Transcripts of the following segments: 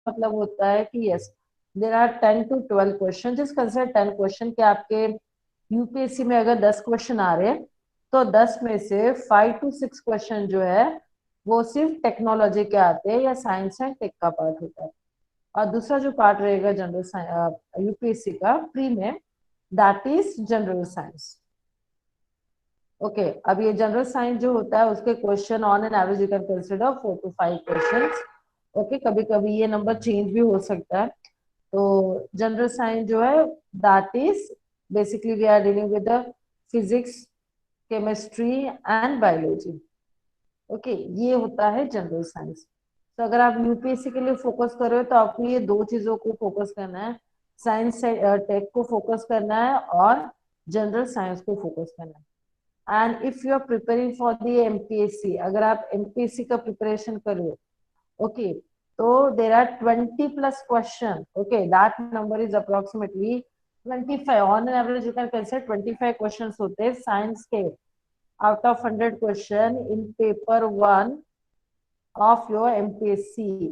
मतलब होता है कि yes there are 10 to 12 question, जिस कंसिडर 10 क्वेश्चन के आपके यूपीएससी में अगर 10 क्वेश्चन आ रहे हैं तो 10 में से 5 to 6 क्वेश्चन जो है वो सिर्फ टेक्नोलॉजी के आते हैं या साइंस एंड टेक का पार्ट होता है। और दूसरा जो पार्ट रहेगा जनरल यूपीएससी का प्री में, that is general science. Okay, अब ये जनरल साइंस जो होता है उसके question on an average you can consider 4 to 5 question. Okay, कभी कभी ये नंबर चेंज भी हो सकता है। तो जनरल साइंस जो है that is basically we are dealing with the physics, chemistry and biology. Okay, ये होता है जनरल साइंस। तो अगर आप यूपीएससी के लिए फोकस कर रहे हो तो आपको ये दो चीजों को फोकस करना है, साइंस टेक को फोकस करना है और जनरल साइंस को फोकस करना है। And if you are preparing for the MPSC, अगर आप एमपीएससी का प्रिपरेशन कर रहे हो, ओके, तो there are 20 plus question. Okay, that number is approximately 25 on an average, you can consider 25 question होते हैं साइंस के out of 100 question in paper 1 of your MPSC.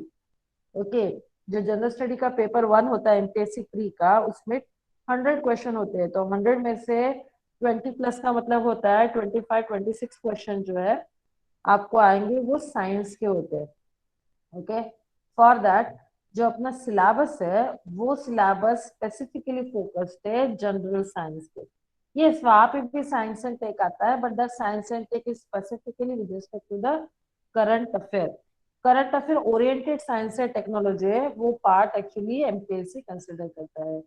Okay, जो जनरल स्टडी का पेपर 1 होता है एमपीएससी प्री का, उसमें 100 question होते हैं। तो 100 में से 20 प्लस का मतलब होता है 25, 26 क्वेश्चन जो है आपको आएंगे वो साइंस के होते हैं। ओके, फॉर दैट जो अपना सिलेबस है वो सिलेबस स्पेसिफिकली फोकस्ड है जनरल साइंस पे। यस, वहां पे भी साइंस एंड टेक आता है, but the science and tech is specifically with respect to the current affair. Current affair oriented science है, टेक्नोलॉजी है, वो पार्ट एक्चुअली एमपीएससी कंसिडर करता है।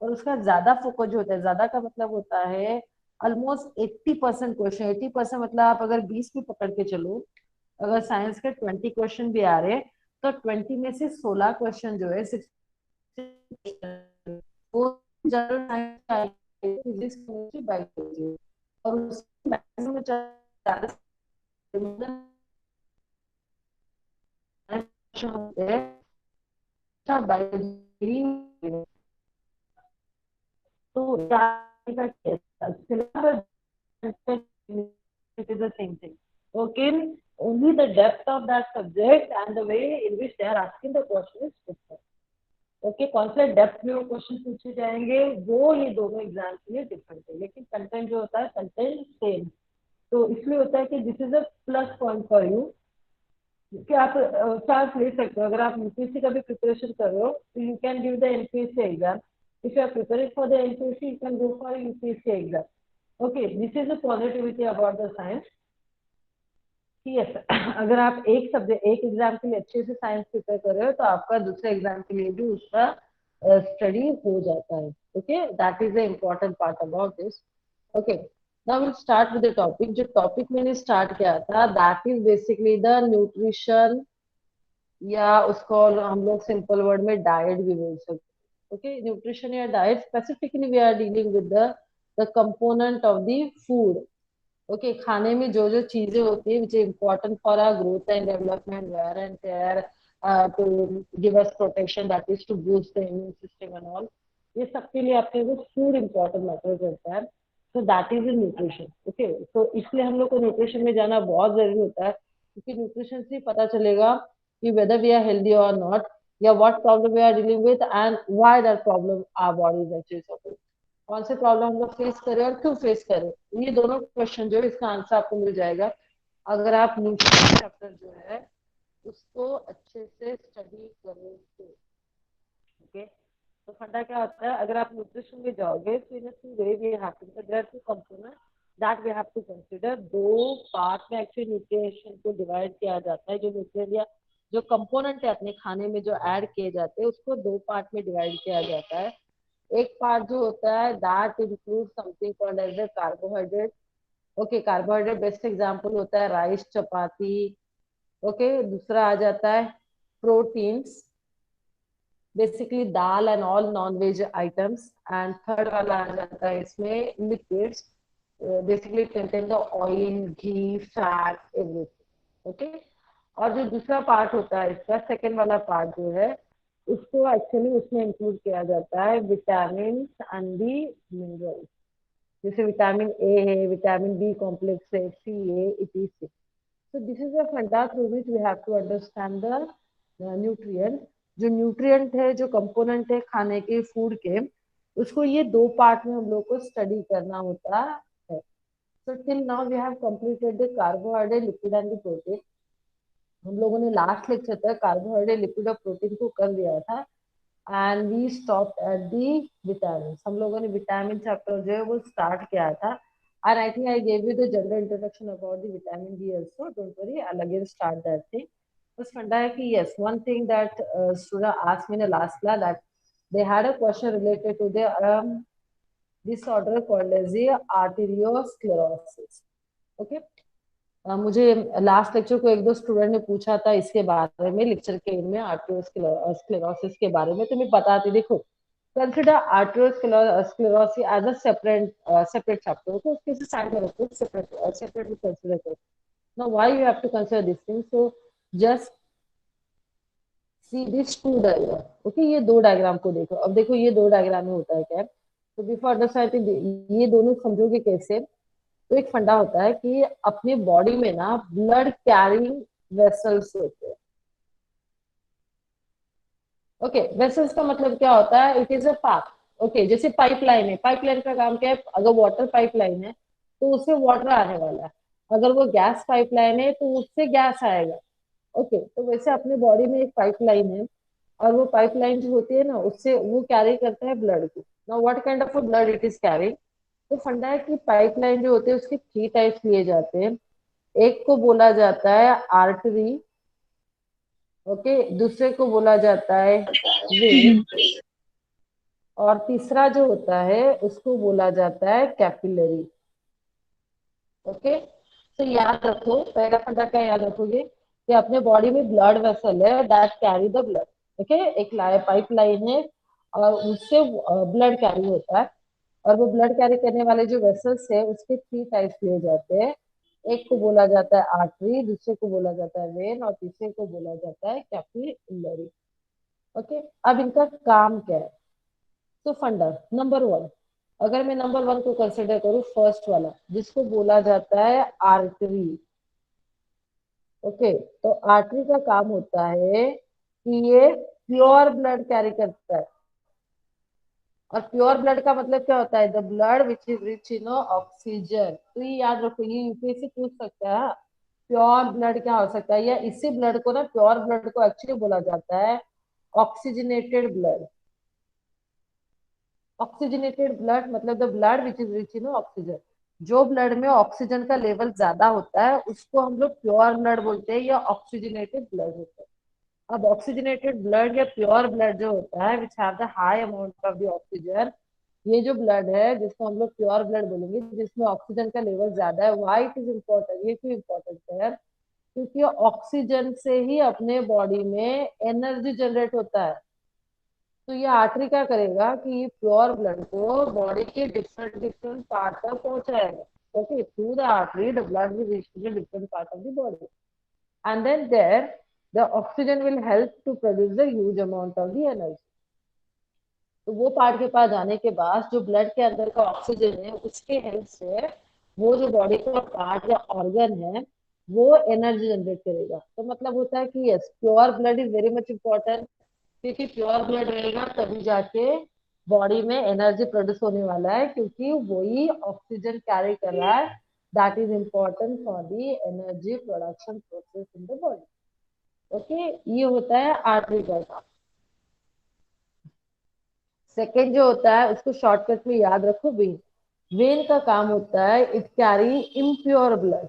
और उसका ज्यादा फोकस जो होता है, ज्यादा का मतलब होता है ऑलमोस्ट 80% क्वेश्चन। 80% मतलब आप अगर 20 भी पकड़ के चलो, अगर साइंस के 20 क्वेश्चन भी आ रहे तो 20 में से 16 क्वेश्चन जो है 60 वो general science, physics, chemistry, biology. और उसमें मैक्सिमम ज्यादा क्वेश्चन होते हैं बायोलॉजी। तो syllabus it is the same thing. Okay, only the depth of that subject and the way in which they are asking the question is different. Okay, कौन से depth में वो क्वेश्चन पूछे जाएंगे वो ये दोनों एग्जाम के लिए डिफरेंट है, लेकिन कंटेंट जो होता है कंटेंट सेम। तो इसलिए होता है कि this is a plus point for you कि आप चांस ले सकते हो। अगर आप यूपीएससी का भी प्रिपरेशन कर रहे हो तो you can give the MPSC exam. If you are preparing for the MPSC you can go for UPSC exam. Okay, this is the positivity about the science. Yes, अगर आप एक सब्जेक्ट एक एग्जाम के लिए अच्छे से साइंस प्रिपेयर कर रहे हो तो आपका दूसरे एग्जाम के लिए भी उसका स्टडी हो जाता है। Okay, that is the important part about this. Okay, now will start with the topic. जो टॉपिक मैंने स्टार्ट किया था that is basically the nutrition, या उसको हम लोग सिंपल वर्ड में डाइट भी बोल सकते हैं। ओके, न्यूट्रिशन या diet, specifically we are dealing with the component of the food. Okay, खाने में जो जो चीजें होती है which is important for our growth and development, wear and tear, to give us protection, that is to boost the immune system and all, ये सबके लिए आपके को फूड इम्पोर्टेंट मैटर करता है। So that is in nutrition. Okay, तो इसलिए हम लोग को न्यूट्रिशन में जाना बहुत जरूरी होता है, क्योंकि न्यूट्रिशन से पता चलेगा कि वेदर वी आर हेल्दी और नॉट, या what problem we are dealing with and why that problem our body is actually suffering. कौन से प्रॉब्लम हम लोग फेस करें और क्यों फेस करें, ये दोनों क्वेश्चन जो है इसका आंसर आपको मिल जाएगा अगर आप न्यूट्रिशन चैप्टर जो है उसको अच्छे से स्टडी करोगे। ओके, तो फंडा क्या होता है, अगर आप न्यूट्रिशन में जाओगे तो in two way we have to, there are two component that we have to consider. दो पार्ट में एक्चुअली न्यूट्रिशन को डिवाइड किया जाता है। जो न्यूट्रिएंट या जो कंपोनेंट है अपने खाने में जो ऐड किए जाते हैं उसको दो पार्ट में डिवाइड किया जाता है। एक पार्ट जो होता है that include something called as a carbohydrate. Okay, carbohydrate best example होता है राइस, चपाती। ओके, दूसरा आ जाता है proteins, basically dal and all non veg items. And third वाला आ जाता है इसमें liquids, basically contain the oil, ghee, fat, everything. Okay, और जो दूसरा पार्ट होता है इसका सेकेंड वाला पार्ट जो है उसको एक्चुअली उसमें इंक्लूड किया जाता है विटामिन एंड दी मिनरल्स, जैसे विटामिन ए है, विटामिन बी कॉम्प्लेक्स है, सी है, etc. So this is a funda through which we have to understand the nutrient. जो न्यूट्रिएंट है, जो कंपोनेंट है खाने के, फूड के, उसको ये दो पार्ट में हम लोग को स्टडी करना होता है. So till now we have completed the carbohydrate, lipid and the protein. हम लोगों ने लास्ट लेक्चर तक कार्बोहाइड्रेट, लिपिड और प्रोटीन को कर लिया था. And we stop at the vitamin. हम लोगों ने विटामिन चैप्टर जो है वो स्टार्ट किया था. And I think I gave you the general introduction about the vitamin D also. Don't worry, I will again start that thing. बस फंडा है कि yes, one thing that student asked me in the last class, that they had a question related to the disorder called as the arteriosclerosis. Okay. मुझे last lecture को एक दो student ने पूछा था इसके बारे में, लेक्चर के में आर्टरियोस्क्लेरोसिस के बारे में. तो मैं बताती, देखो, consider arteriosclerosis as a separate chapter. तो उसके साइड में रखो, सेपरेटली कंसिडर करो. Now why you have to consider this thing? So just see this two diagram. Okay, ये दो डायग्राम को देखो. अब देखो ये दो डायग्राम में होता है क्या. तो बिफोर अंडरस्टैंडिंग ये दोनों समझोगे कैसे. तो एक फंडा होता है कि अपने बॉडी में ना ब्लड कैरिंग वेसल्स होते हैं. ओके, वेसल्स का मतलब क्या होता है? It is a path. Okay, जैसे पाइपलाइन है. पाइपलाइन का काम क्या है? अगर वाटर पाइपलाइन है तो उससे वाटर आने वाला है. अगर वो गैस पाइपलाइन है तो उससे गैस आएगा. ओके, तो वैसे अपने बॉडी में एक पाइपलाइन है, और वो पाइपलाइन जो होती है ना, उससे वो कैरी करता है ब्लड को. Now what kind of blood it is carrying? तो फंडा है कि पाइपलाइन जो होते हैं उसके थ्री टाइप्स लिए जाते हैं. एक को बोला जाता है आर्टरी. ओके, दूसरे को बोला जाता है वेन, और तीसरा जो होता है उसको बोला जाता है कैपिलरी. ओके, तो याद रखो, पहला फंडा क्या याद रखोगे कि अपने बॉडी में ब्लड वेसल है that carry the blood. Okay, एक पाइप लाइन है और उससे ब्लड कैरी होता है. और वो ब्लड कैरी करने वाले जो वेसल्स है उसके थ्री टाइप्स लिए जाते हैं. एक को बोला जाता है आर्टरी, दूसरे को बोला जाता है वेन, और तीसरे को बोला जाता है कैपिलरी. ओके, अब इनका काम क्या है? तो फंडा नंबर वन, अगर मैं नंबर वन को कंसिडर करूं, फर्स्ट वाला जिसको बोला जाता है आर्टरी. ओके, तो आर्टरी का काम होता है कि ये प्योर ब्लड कैरी करता है. और प्योर ब्लड का मतलब क्या होता है? The blood which is rich in oxygen. तो ये याद रखो, ये यूपीएससी पूछ सकता है. प्योर ब्लड क्या हो सकता है? या इसी ब्लड को ना, प्योर ब्लड को एक्चुअली बोला जाता है ऑक्सीजनेटेड ब्लड. ऑक्सीजनेटेड ब्लड मतलब the blood which is rich in oxygen. जो ब्लड में ऑक्सीजन का लेवल ज्यादा होता है उसको हम लोग प्योर ब्लड बोलते हैं, या ऑक्सीजनेटेड ब्लड होता है. अब ऑक्सीजनेटेड ब्लड या प्योर ब्लड जो होता है which have the high amount of the oxygen, ये जो ब्लड है जिसको हम लोग प्योर ब्लड बोलेंगे, जिसमें ऑक्सीजन का लेवल ज्यादा है. Why it is important? ये क्यों इम्पोर्टेंट है? क्योंकि ऑक्सीजन से ही अपने बॉडी में एनर्जी जनरेट होता है. तो ये आर्टरी क्या करेगा कि ये प्योर ब्लड को बॉडी के डिफरेंट डिफरेंट पार्ट तक पहुंचाएगा. Okay, through the artery the blood will reach to the different part of the body. And then there the oxygen will help to produce the huge amount of the energy. तो वो part के पास जाने के बाद जो blood के अंदर का ऑक्सीजन है उसके हेल्प से वो जो बॉडी का पार्ट या ऑर्गन है वो एनर्जी जनरेट करेगा. तो मतलब होता है कि yes, pure blood is very much important. क्योंकि प्योर ब्लड रहेगा तभी जाके बॉडी में एनर्जी प्रोड्यूस होने वाला है, क्योंकि वही ऑक्सीजन कैरी कर रहा है. That is important for the energy production process in the body. Okay, ये होता है आर्टरी का काम. सेकेंड जो होता है उसको शॉर्टकट में याद रखो, वेन. वेन का काम होता है इट कैरी इम्प्योर ब्लड.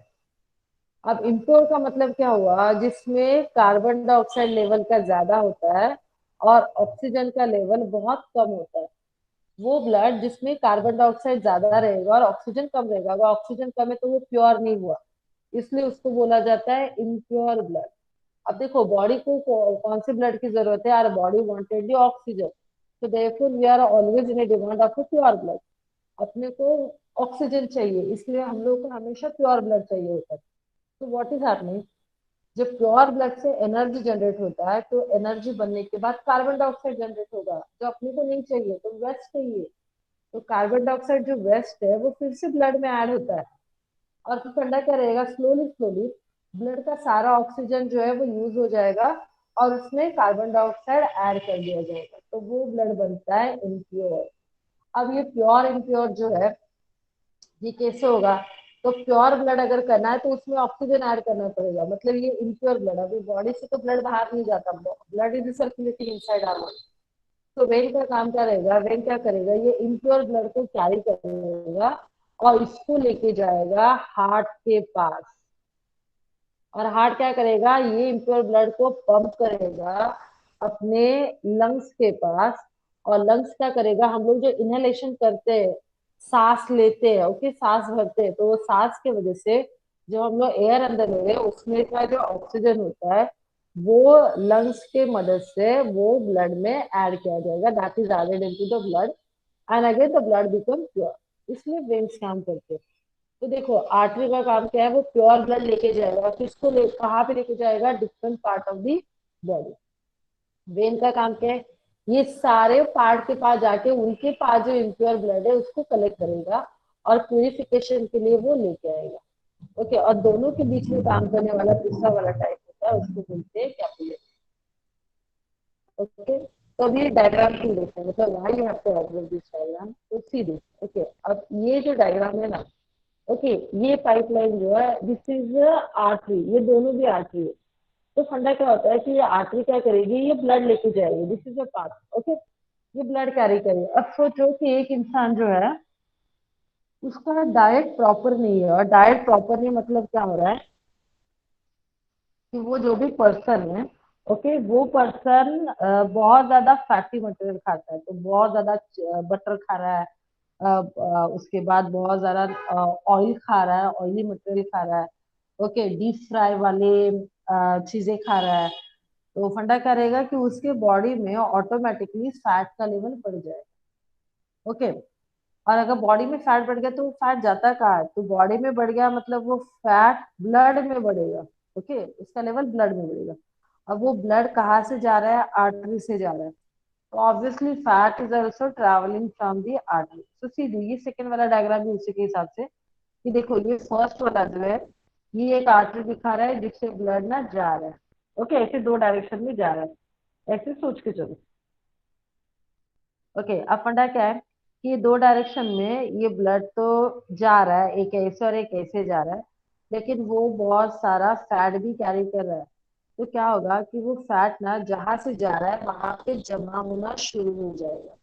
अब इम्प्योर का मतलब क्या हुआ? जिसमें कार्बन डाइऑक्साइड लेवल का ज्यादा होता है और ऑक्सीजन का लेवल बहुत कम होता है. वो ब्लड जिसमें कार्बन डाइऑक्साइड ज्यादा रहेगा और ऑक्सीजन कम रहेगा, अगर ऑक्सीजन कम है तो वो प्योर नहीं हुआ, इसलिए उसको बोला जाता है इम्प्योर ब्लड. अब देखो, बॉडी को कौन से ब्लड की जरूरत है? Our body wanted the oxygen, so therefore we are always in a demand of a pure blood. अपने को ऑक्सीजन चाहिए, इसलिए हम लोग को हमेशा प्योर ब्लड चाहिए होता है. तो व्हाट इज हैपनिंग? जब प्योर ब्लड से एनर्जी जनरेट होता है तो एनर्जी बनने के बाद कार्बन डाइऑक्साइड जनरेट होगा जो अपने को नहीं चाहिए, तो वेस्ट चाहिए. तो कार्बन डाइऑक्साइड जो वेस्ट है वो फिर से ब्लड में ऐड होता है. और फिर ठंडा क्या रहेगा? स्लोली स्लोली ब्लड का सारा ऑक्सीजन जो है वो यूज हो जाएगा और उसमें कार्बन डाइऑक्साइड ऐड कर दिया जाएगा, तो वो ब्लड बनता है इम्प्योर। अब ये प्योर इम्प्योर जो है ये कैसे होगा? तो प्योर ब्लड अगर करना है तो उसमें ऑक्सीजन ऐड करना पड़ेगा, मतलब ये इम्प्योर ब्लड, अभी बॉडी से तो ब्लड बाहर नहीं जाता, blood is circulating inside our. तो वेन का काम क्या रहेगा? वेन क्या करेगा? ये इम्प्योर ब्लड को कैरी करेगा और इसको लेके जाएगा हार्ट के पास, और हार्ट क्या करेगा? ये इम्प्योर ब्लड को पंप करेगा अपने लंग्स के पास, और लंग्स क्या करेगा? हम लोग जो इनहेलेशन करते हैं, सांस लेते हैं, ओके, सांस भरते हैं, तो वो सांस के वजह से जो हम लोग एयर अंदर ले रहे हैं उसमें का जो ऑक्सीजन होता है वो लंग्स के मदद से वो ब्लड में ऐड किया जाएगा, that is added into the blood, and again the blood become pure. इसलिए वेन्स काम करते हैं। तो देखो आर्टरी का काम क्या है? वो प्योर ब्लड लेके जाएगा, किसको कहाँ पे लेके जाएगा? Different part of the body. When का काम क्या है? ये सारे पार्ट के पास जाके उनके पास जो इम्प्योर ब्लड है उसको कलेक्ट करेगा और प्यूरिफिकेशन के लिए वो लेके आएगा। ओके, और दोनों के बीच में काम करने वाला तीसरा वाला टाइप होता है, उसको बोलते हैं कैपिलरी। ओके, तो अब ये डायग्राम की देखते हैं, मतलब why you have to observe this diagram, तो सी दिस। ओके, अब ये जो डायग्राम है ना, ओके, ये पाइपलाइन जो है दिस इज आर्टरी, ये दोनों भी आर्टरी है। तो फंडा क्या होता है कि ये आर्टरी क्या करेगी? ये ब्लड लेके जाएगी, this is a part. Okay, ये ब्लड कैरी करेगी। अब सोचो कि एक इंसान जो है उसका डाइट प्रॉपर नहीं है, और डाइट प्रॉपर नहीं मतलब क्या हो रहा है कि वो जो भी पर्सन है, ओके, वो पर्सन बहुत ज्यादा फैटी मटेरियल खाता है, तो बहुत ज्यादा बटर खा रहा है, उसके बाद बहुत ज्यादा ऑयल खा रहा है, ऑयली मटेरियल खा रहा है, ओके, डीप फ्राई वाले चीजें खा रहा है, तो फंडा क्या रहेगा कि उसके बॉडी में ऑटोमेटिकली फैट का लेवल बढ़ जाएगा। ओके, और अगर बॉडी में फैट बढ़ गया तो वो फैट जाता कहाँ है? तो बॉडी में बढ़ गया मतलब वो फैट ब्लड में बढ़ेगा। ओके, उसका लेवल ब्लड में बढ़ेगा। अब वो ब्लड कहाँ से जा रहा है? आर्टरी से जा रहा है, तो obviously fat is also travelling from the artery. तो सीधी ये सेकेंड वाला डायग्राम भी उसी के हिसाब से कि देखो ये फर्स्ट वाला जो है ये एक आर्टरी दिखा रहा है जिससे ब्लड ना जा रहा है। ओके, ऐसे दो डायरेक्शन में जा रहा है, ऐसे सोच के चलो। ओके, अब फंडा क्या है कि ये दो डायरेक्शन में ये ब्लड तो जा रहा है, एक ऐसे और एक ऐसे जा रहा है, लेकिन वो बहुत सारा फैट भी कैरी कर रहा है। तो क्या होगा कि वो फैट ना जहां से जा रहा है वहां पे जमा होना शुरू हो जाएगा।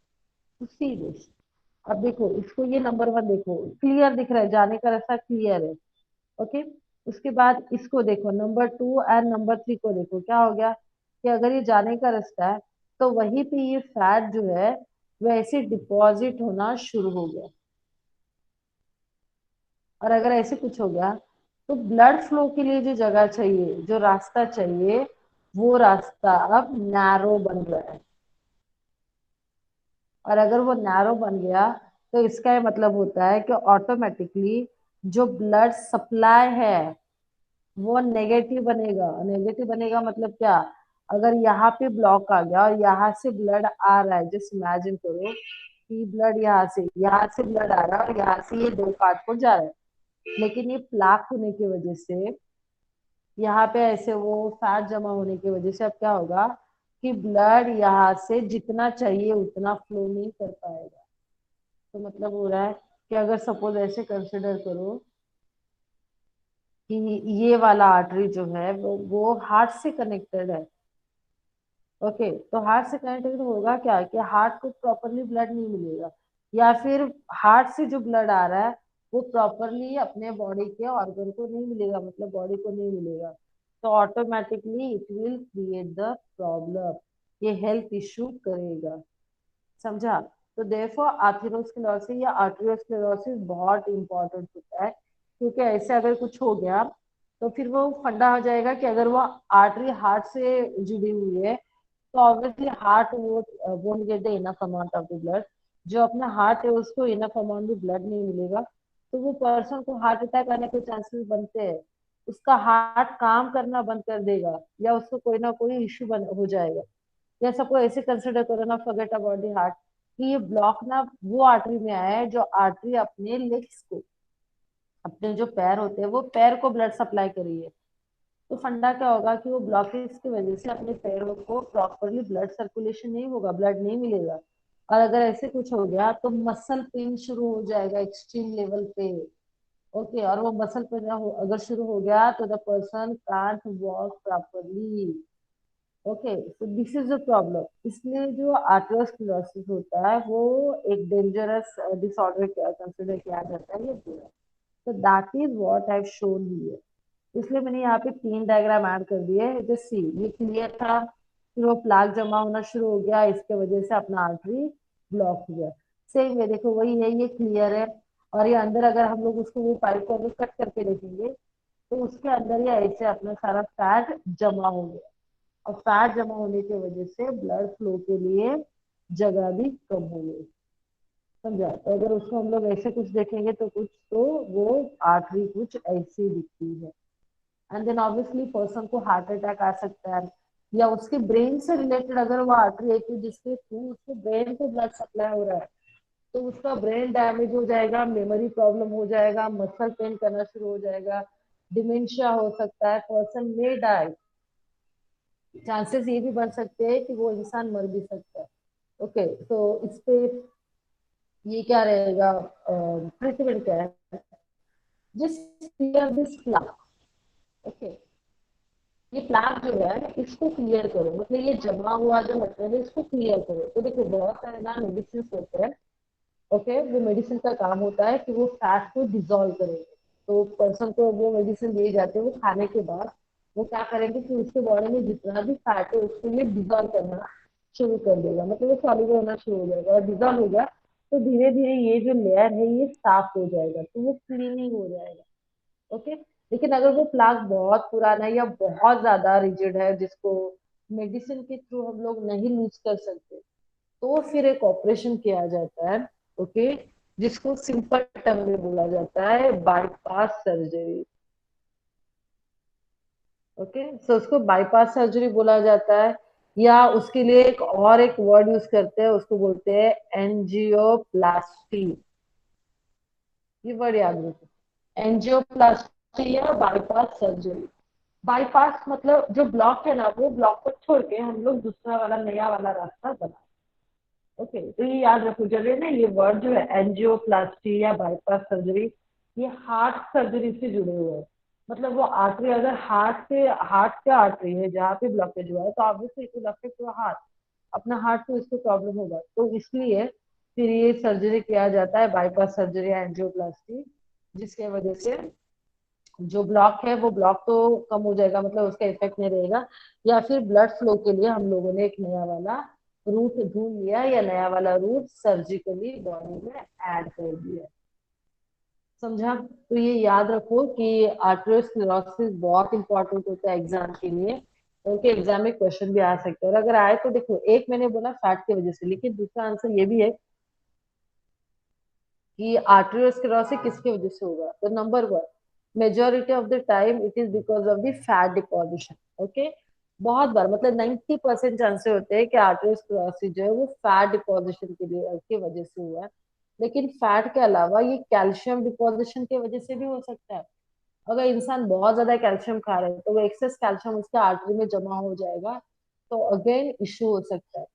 उसी बेस। अब देखो इसको, ये नंबर वन देखो क्लियर दिख रहा है, जाने का रास्ता क्लियर है। ओके, उसके बाद इसको देखो number two and number three को देखो, क्या हो गया कि अगर ये जाने का रास्ता है तो वहीं पे ये फैट जो है वैसे डिपॉजिट होना शुरू हो गया, और अगर ऐसे कुछ हो गया तो ब्लड फ्लो के लिए जो जगह चाहिए, जो रास्ता चाहिए, वो रास्ता अब नैरो बन गया है। और अगर वो नैरो बन गया तो इसका ये मतलब होता है कि ऑटोमेटिकली जो ब्लड सप्लाई है वो नेगेटिव बनेगा। नेगेटिव बनेगा मतलब क्या? अगर यहाँ पे ब्लॉक आ गया और यहाँ से ब्लड आ रहा है, जस्ट इमेजिन करो कि ब्लड यहाँ से ब्लड आ रहा है और यहाँ से ये दो पार्ट को जा रहा है, लेकिन ये प्लाक होने की वजह से यहाँ पे ऐसे वो फैट जमा होने की वजह से अब क्या होगा कि ब्लड यहाँ से जितना चाहिए उतना फ्लो नहीं कर पाएगा। तो मतलब हो रहा है कि अगर सपोज ऐसे कंसिडर करो कि ये वाला आर्टरी जो है वो हार्ट से कनेक्टेड है। ओके, तो हार्ट से कनेक्टेड होगा क्या कि हार्ट को प्रॉपरली ब्लड नहीं मिलेगा, या फिर हार्ट से जो ब्लड आ रहा है वो प्रॉपरली अपने बॉडी के ऑर्गन को नहीं मिलेगा, मतलब बॉडी को नहीं मिलेगा, तो automatically it will create the problem, ये हेल्थ इश्यू करेगा। समझा? तो देयरफॉर आर्थेरोस्क्लेरोसिस या आर्टेरियोस्क्लेरोसिस बहुत इंपॉर्टेंट होता है, क्योंकि ऐसे अगर कुछ हो गया तो फिर वो फंडा हो जाएगा कि अगर वो आर्टरी हार्ट से जुड़ी हुई है तो ऑब्वियसली हार्ट वो won't get the enough amount of the blood, जो अपना हार्ट है उसको इनफ अमाउंट में ब्लड नहीं मिलेगा, तो वो पर्सन को हार्ट अटैक आने के चांसेस बनते हैं, उसका हार्ट काम करना बंद कर देगा, या उसको कोई ना कोई इश्यू हो जाएगा। या सबको ऐसे कंसिडर करो ना, फॉरगेट अबाउट द हार्ट, कि ये ब्लॉक ना वो आर्टरी में आया है जो आर्टरी अपने लेग्स को, अपने जो पैर होते हैं वो पैर को ब्लड सप्लाई करी है, तो फंडा क्या होगा कि वो ब्लॉकेज की वजह से अपने पैरों को प्रॉपरली ब्लड सर्कुलेशन नहीं होगा, ब्लड नहीं मिलेगा, और अगर ऐसे कुछ हो गया तो मसल पेन शुरू हो जाएगा एक्सट्रीम लेवल पे। ओके, और वो मसल पेन अगर शुरू हो गया तो the person can't walk properly. Okay, तो दिस इज द प्रॉब्लम। इसलिए जो आर्टरोस्क्लेरोसिस होता है वो एक डेंजरस डिसऑर्डर कंसिडर किया जाता है ये पूरा। तो that is what I have shown here. इसलिए मैंने यहाँ पे 3 डायग्राम ऐड कर दिए। जैसे सी ये क्लियर था, फिर वो प्लाक जमा होना शुरू हो गया, इसके वजह से अपना आर्टरी ब्लॉक हो गया। सेम ये देखो वही है, ये क्लियर है, और ये अंदर अगर हम लोग उसको वो पाइप को अगर कट करके देखेंगे तो उसके अंदर ये ऐसे अपना सारा फैट जमा हो गया, और फैट जमा होने की वजह से ब्लड फ्लो के लिए जगह भी कम हो गई। समझा? तो अगर उसको हम लोग ऐसे कुछ देखेंगे तो कुछ तो वो आर्टरी कुछ ऐसी दिखती है। एंड देन ऑब्वियसली पर्सन को हार्ट अटैक आ सकता है, या उसके ब्रेन से रिलेटेड अगर वो आर्टरी है कि जिसके थ्रू उसके ब्रेन को ब्लड सप्लाई हो रहा है, तो उसका ब्रेन डैमेज हो जाएगा, मेमोरी प्रॉब्लम हो जाएगा, मसल पेन करना शुरू हो जाएगा, डिमेंशिया हो सकता है, पर्सन मे डाई। चांसेस ये भी बढ़ सकते हैं कि वो इंसान मर भी सकता है। ओके, तो इस पे ये क्या रहेगा, ट्रीटमेंट क्या है? Just clear this plaque. Okay, ये प्लाक जो है इसको क्लियर करो, मतलब ये जमा हुआ जो मटेरियल है इसको क्लियर करो। तो देखो बहुत सारे ना मेडिसिन होते हैं। ओके, वो मेडिसिन का काम होता है कि वो फैट को डिसॉल्व करेंगे। तो पर्सन को वो मेडिसिन दिए जाते हैं, वो खाने के बाद वो क्या करेंगे कि उसके बॉडी में जितना भी फैट है उसके लिए डिसॉल्व करना शुरू कर देगा, मतलब वो सॉलिड होना शुरू हो जाएगा, और डिसॉल्व हो गया तो धीरे धीरे ये जो लेयर है ये साफ हो जाएगा, तो वो क्लीनिंग हो जाएगा। ओके, लेकिन अगर वो प्लाक बहुत पुराना है या बहुत ज्यादा रिजिड है जिसको मेडिसिन के थ्रू हम लोग नहीं लूज कर सकते, तो फिर एक ऑपरेशन किया जाता है। ओके, जिसको सिंपल टर्म में बोला जाता है बाईपास सर्जरी। ओके, सो उसको बाईपास सर्जरी बोला जाता है, या उसके लिए एक वर्ड यूज करते हैं, उसको बोलते हैं एंजियोप्लास्टी। ये वर्ड याद रखो, एंजियोप्लास्टी या बाईपास सर्जरी। बाईपास मतलब जो ब्लॉक है ना, वो ब्लॉक को छोड़ के हम लोग दूसरा वाला नया वाला रास्ता बना। ओके, तो ये याद रखो चलिए ना, ये वर्ड जो है एंजियोप्लास्टी या बाईपास सर्जरी, ये हार्ट सर्जरी से जुड़े हुए हैं। मतलब वो आर्टरी अगर हार्ट का आर्टरी है जहाँ पे ब्लॉकेज हुआ है तो obviously it will affect your heart, अपना हार्ट को इसको प्रॉब्लम होगा, तो इसलिए फिर ये सर्जरी किया जाता है बाईपास सर्जरी या एंजियोप्लास्टी, जिसके वजह से जो ब्लॉक है वो ब्लॉक तो कम हो जाएगा, मतलब उसका इफेक्ट नहीं रहेगा, या फिर ब्लड फ्लो के लिए हम लोगों ने एक नया वाला रूट ढूंढ लिया, या नया वाला रूट सर्जिकली बॉडी में ऐड कर दिया। समझा? तो ये याद रखो कि आर्टरोस्क्लेरोसिस बहुत इंपॉर्टेंट होता है एग्जाम के लिए, उनके एग्जाम में क्वेश्चन भी आ सकते हैं। और अगर आए तो देखो, एक मैंने बोला फैट की वजह से, लेकिन दूसरा आंसर ये भी है कि आर्टरियोस्क्लेरोसिस किसकी वजह से होगा। तो number one, majority of the time it is because of the fat deposition. Okay, बहुत बार मतलब 90% चांसेस होते हैं कि आर्टरियोस्क्लेरोसिस जो है वो फैट डिपोजिशन के लिए की वजह से हुआ है। लेकिन फैट के अलावा ये कैल्शियम डिपोजिशन की वजह से भी हो सकता है। अगर इंसान बहुत ज्यादा कैल्शियम खा रहे हैं तो वो एक्सेस कैल्शियम उसके आर्टरी में जमा हो जाएगा, तो अगेन इश्यू हो सकता है।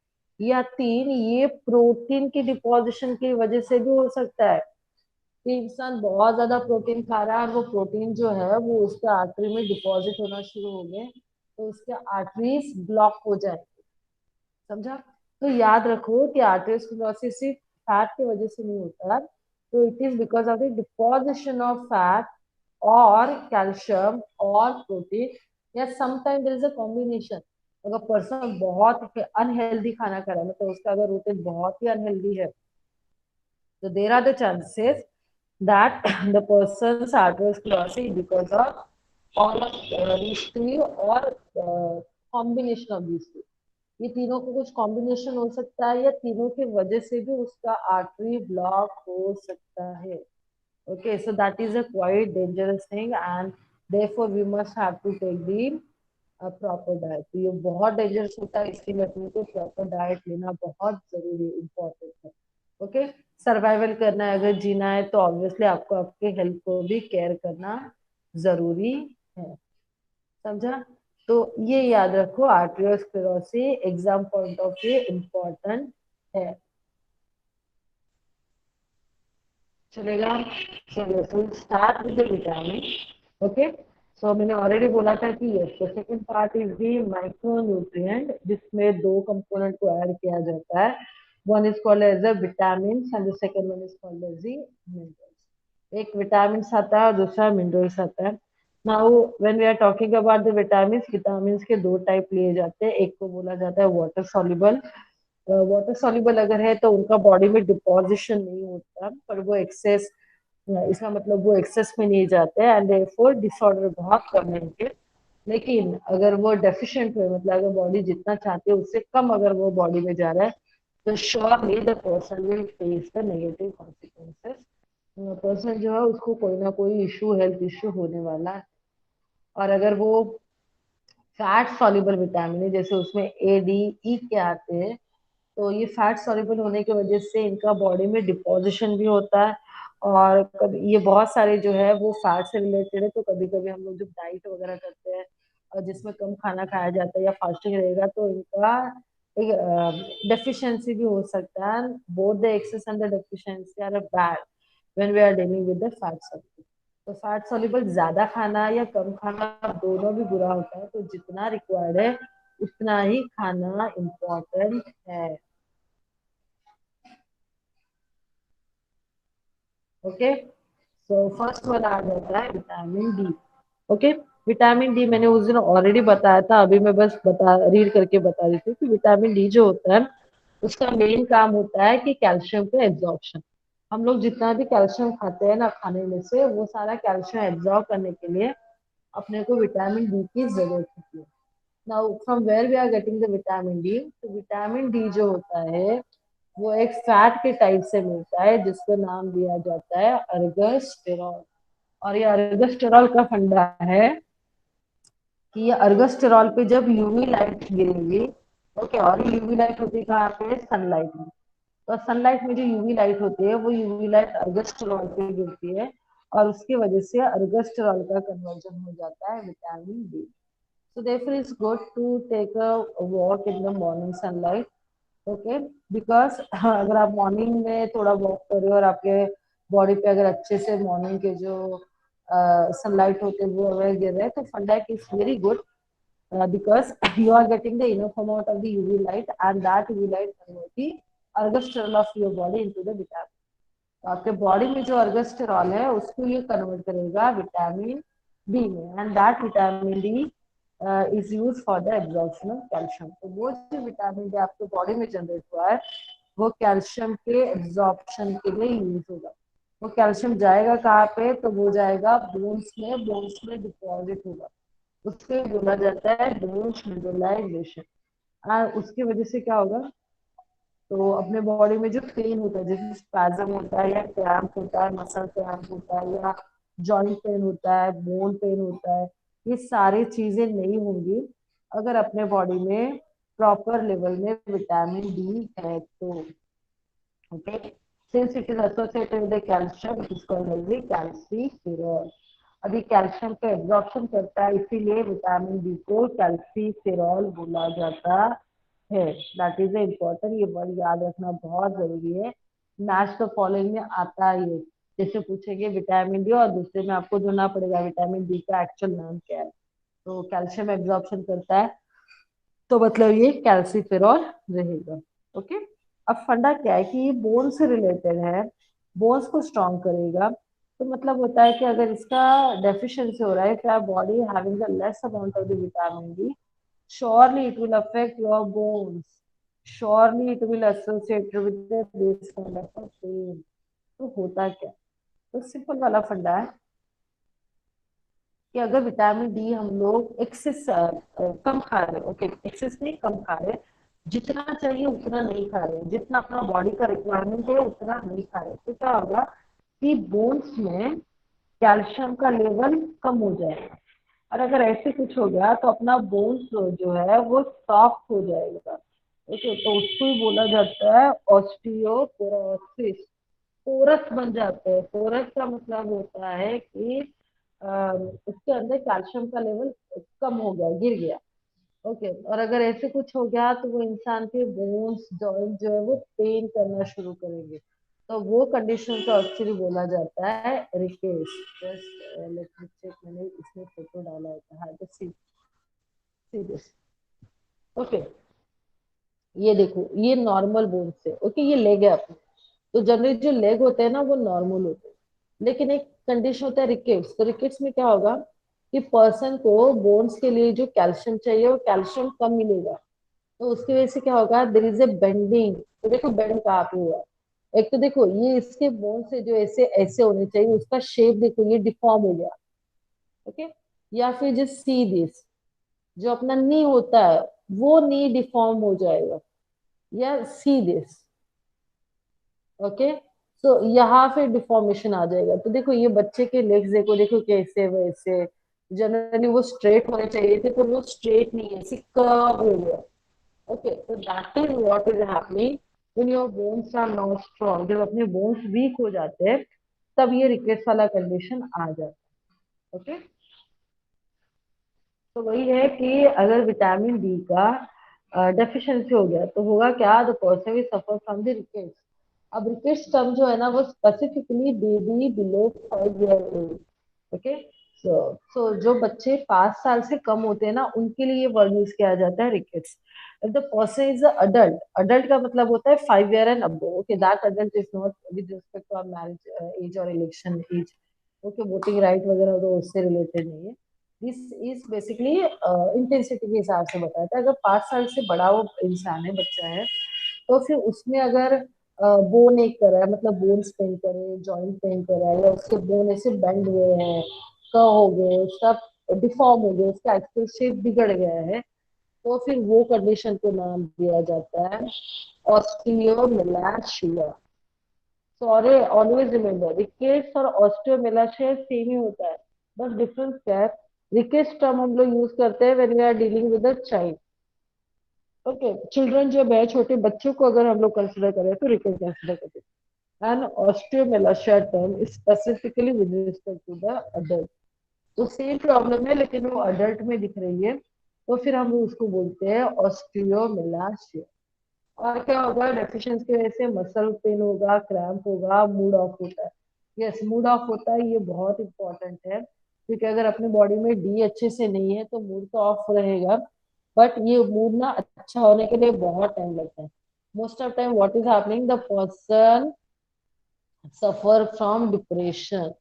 या तीन, ये प्रोटीन की डिपोजिशन की वजह से भी हो सकता है कि इंसान बहुत ज्यादा प्रोटीन खा रहा है और वो प्रोटीन जो है वो उसके आर्टरी में डिपॉजिट होना शुरू हो गए, तो उसके आर्टरीज ब्लॉक हो जाए। समझा? तो याद रखो कि आर्टेरियोस्क्लेरोसिस सिर्फ फैट की वजह से नहीं होता, तो it is because of the deposition of fat और कैल्शियम और प्रोटीन, या sometime there is a combination. अगर पर्सन बहुत अनहेल्दी खाना खा रहा है, मतलब उसका अगर रूटीन बहुत ही अनहेल्दी है, so there are the chances that the person's atherosclerosis because of all of these three or combination of these three। ये तीनों को कुछ कॉम्बिनेशन हो सकता है, या तीनों की वजह से भी उसका आर्टरी ब्लॉक हो सकता है। Okay, so that is a quite dangerous thing, and therefore we must have to take the proper diet. तो ये बहुत डेंजरस होता है, इसके लिए अपने को प्रॉपर डाइट लेना बहुत जरूरी इम्पोर्टेंट है। ओके, सर्वाइवल करना है, अगर जीना है तो ऑब्वियसली आपको आपके हेल्थ को भी केयर करना जरूरी है। समझा? तो ये याद रखो, arteriosclerosis exam point of view important है। चलेगा? चलो, तो start with the vitamin. Okay, so मैंने ऑलरेडी बोला था कि yes, the second part is the micronutrient, जिसमें दो कंपोनेंट को ऐड किया जाता है। One is called as a vitamin and the second one is called as the minerals. एक विटामिन आता है और दूसरा मिनरल्स आता है। Now when we are talking about the vitamin के दो टाइप लिए जाते हैं। एक को बोला जाता है वाटर सॉल्युबल। वाटर सॉल्युबल अगर है तो उनका बॉडी में डिपोजिशन नहीं होता, पर वो एक्सेस, इसका मतलब वो एक्सेस में नहीं जाते हैं एंड देयरफॉर डिसऑर्डर बहुत कम है इनके। लेकिन अगर वो डेफिशिएंट है, मतलब अगर बॉडी जितना चाहती है उससे कम अगर वो बॉडी में जा रहा है, तो surely the person will face the negative consequences. Person जो है उसको कोई ना कोई इशू, हेल्थ इशू होने वाला है। और अगर वो फैट सॉल्युबल विटामिन है, जैसे उसमें ए डी ई के आते हैं, तो ये फैट सॉल्युबल होने की वजह से इनका बॉडी में डिपोजिशन भी होता है। और कभी ये बहुत सारे जो है वो फैट से रिलेटेड है, तो कभी कभी हम लोग जब डाइट वगैरह करते हैं और जिसमें कम खाना खाया जाता है या फास्टिंग रहेगा, तो इनका एक डेफिशिएंसी भी हो सकता है। Both the excess and the deficiency are bad when we are dealing with the fat soluble. तो फैट सॉल्युबल ज्यादा खाना या कम खाना दोनों भी बुरा होता है, तो जितना रिक्वायर्ड है उतना ही खाना इम्पोर्टेंट है। ओके, सो फर्स्ट वाला आ जाता है vitamin D. Okay, vitamin D मैंने उस दिन ऑलरेडी बताया था, अभी मैं बस बता रीड करके बता देती हूँ कि विटामिन डी जो होता है उसका मेन काम होता है कि कैल्शियम का एब्जॉर्प्शन। हम लोग जितना भी कैल्शियम खाते हैं ना खाने में से, वो सारा कैल्शियम एब्जॉर्ब करने के लिए अपने को विटामिन डी की जरूरत होती है। Now from where we are getting the vitamin D, तो विटामिन डी जो होता है वो एक फैट के टाइप से मिलता है, जिसको नाम दिया जाता है अर्गस्टेरॉल। और ये अर्गस्टेरॉल का फंडा है कि ये अर्गस्टेरॉल पे जब यूवी लाइट गिरेगी, ओके, और यूवी लाइट होती है कहाँ पे? सनलाइट में। तो सनलाइट में जो यूवी लाइट होती है वो यूवी लाइट अर्गस्टेरॉल पे गिरती है, और उसकी वजह से अर्गस्टेरॉल का कन्वर्जन हो जाता है vitamin D. So therefore, it's good to take a walk in the morning sunlight. Okay, because अगर आप मॉर्निंग में थोड़ा वॉक कर रहे हो और आपके बॉडी पे अगर अच्छे से मॉर्निंग के जो सनलाइट होते हैं वो अगर गिर रहे हैं, तो फंडा is very good because you are getting the enough amount of the UV light, and that UV light convert the ergosterol of your body into the vitamin. तो आपके बॉडी में जो अर्गस्टेरॉल है उसको ये कन्वर्ट करेगा विटामिन डी में, and that vitamin D is use for the absorption of calcium. तो वो जो विटामिन डी आपके बॉडी में जनरेट हुआ है वो कैल्शियम के एब्जॉर्प्शन के लिए यूज होगा। वो कैल्शियम जाएगा कहाँ पे? तो वो जाएगा बोन्स में, बोन्स में डिपॉजिट होगा। उसको बोला जाता है बोन्स मिनरलाइजेशन। और उसकी वजह से क्या होगा? तो अपने बॉडी में जो पेन होता है, जैसे स्पैज्म होता है या क्रैम्प होता है, मसल क्रैम्प होता है या जॉइंट पेन होता है, बोन पेन होता है, ये सारी चीजें नहीं होंगी अगर अपने बॉडी में प्रॉपर लेवल में विटामिन डी है तो। Okay, since it is associated with calcium, it is called as the calciferol. अभी कैल्शियम का एब्जॉर्प्शन करता है, इसीलिए विटामिन डी को कैल्सीफेरॉल बोला जाता है। दैट इज इम्पोर्टेंट, ये वर्ड याद रखना बहुत जरूरी है। मैच द फॉलोइंग में आता है ये, जैसे पूछेंगे विटामिन डी और दूसरे में आपको ढूंढना पड़ेगा विटामिन डी का एक्चुअल नाम क्या है। तो कैल्शियम एब्जॉर्प्शन करता है, तो मतलब ये कैल्सीफेरॉल रहेगा। ओके, अब फंडा क्या है कि ये बोन से रिलेटेड है, बोन्स को स्ट्रॉन्ग करेगा। तो मतलब होता है कि अगर इसका डेफिशिएंसी हो रहा है, if your body having the less amount of the vitamin D, surely it will affect your bones, surely it will associate with this kind of a pain। तो होता क्या? तो सिंपल वाला फंडा है कि अगर विटामिन डी हम लोग एक्सेस कम खा रहे, ओके, एक्सेस नहीं कम खा रहे, जितना चाहिए उतना नहीं खा रहे, जितना अपना बॉडी का रिक्वायरमेंट है उतना नहीं खा रहे, तो क्या होगा कि बोन्स में कैल्शियम का लेवल कम हो जाएगा। और अगर ऐसे कुछ हो गया तो अपना बोन्स जो है वो सॉफ्ट हो जाएगा। ओके, तो उसको ही बोला जाता है ऑस्टियोपोरोसिस। पोरस बन जाते हैं। पोरस का मतलब होता है कि उसके अंदर कैल्शियम का लेवल कम हो गया, गिर गया। ओके, और अगर ऐसे कुछ हो गया तो वो इंसान के बोन्स जॉइंट जो है वो पेन करना शुरू करेंगे। तो वो कंडीशन को एक्चुअली बोला जाता है rickets. Just let me check, मैंने इसमें फोटो डाला है, हाँ तो सी दिस। ओके, ये देखो ये नॉर्मल बोन्स है। ओके, ये लेग है अपने। तो जनरली जो लेग होते हैं ना वो नॉर्मल होते हैं, लेकिन एक कंडीशन होता है रिकेट्स। तो रिकेट्स में क्या होगा कि पर्सन को बोन्स के लिए जो कैल्शियम चाहिए वो कैल्शियम कम मिलेगा। तो उसकी वजह से क्या होगा, देर इज ए बेंडिंग। तो देखो बेंड कहाँ पे हुआ। एक तो देखो ये इसके बोन से जो ऐसे ऐसे होने चाहिए उसका शेप देखो ये डिफॉर्म हो गया। ओके, या फिर जो सी दिस, जो अपना नी होता है वो नी डिफॉर्म हो जाएगा, या सी दिस। ओके, तो यहाँ पे डिफॉर्मेशन आ जाएगा। तो देखो ये बच्चे के लेग्स देखो, देखो कैसे वैसे। जनरली वो स्ट्रेट होने चाहिए थे, तो वो स्ट्रेट नहीं है, ऐसे कर्व हो गया। Okay, so that is what is happening when your bones are not strong. जब अपने बोन्स वीक हो जाते हैं तब ये रिकेट्स वाला कंडीशन आ जाता है। ओके, तो वही है कि अगर विटामिन डी का डेफिशिएंसी हो गया तो होगा क्या, the person will suffer from the rickets. अब रिकेट्स टर्म जो है ना वो specifically baby below 5 year old. Okay, so जो बच्चे 5 साल से कम होते हैं ना उनके लिए ये वर्ड यूज किया जाता है rickets. If the person is adult, adult का मतलब होता है 5 year and above. Okay, that adult is not with respect to our marriage age और election age. Okay, voting right वगैरह तो उससे रिलेटेड नहीं है। दिस इज बेसिकली इंटेंसिटी के हिसाब से बताया था। अगर 5 साल से बड़ा वो इंसान है, बच्चा है, तो फिर उसमें अगर बोन एक कर रहा है, मतलब बोन्स पेन कर रहे हैं, जॉइंट पेन कर रहा है, या उसके बोन ऐसे बेंड हुए हैं, कर्व हो गए, उसका डिफॉर्म हो गया, उसका एक्चुअल शेप बिगड़ गया है, तो फिर वो कंडीशन को नाम दिया जाता है ऑस्टियोमेलाशिया। सॉरी, ऑलवेज रिमेम्बर रिकेट्स और ऑस्टियोमेलाशिया सेम ही होता है, बस डिफरेंस क्या है, रिकेट्स टर्म हम लोग यूज करते हैं when we are dealing with a child. Okay, children जब है, छोटे बच्चों को अगर हम लोग कंसिडर करें तो रिकेट कंसिडर करते हैं। And osteomalacia term specifically with respect to the adult. तो सेम प्रॉब्लम है लेकिन वो अडल्ट में दिख रही है, तो फिर हम उसको बोलते हैं ऑस्टियोमेलाशिया। और क्या होगा, डेफिशिएंसी की वजह से मसल पेन होगा, क्रैम्प होगा, मूड ऑफ होता है। यस, मूड ऑफ होता है, ये बहुत इंपॉर्टेंट है, क्योंकि अगर अपनी बॉडी में डी अच्छे से नहीं है तो मूड तो ऑफ रहेगा। बट ये मूड ना अच्छा होने के लिए बहुत टाइम लगता है। Most of time what is happening, the person suffer from depression.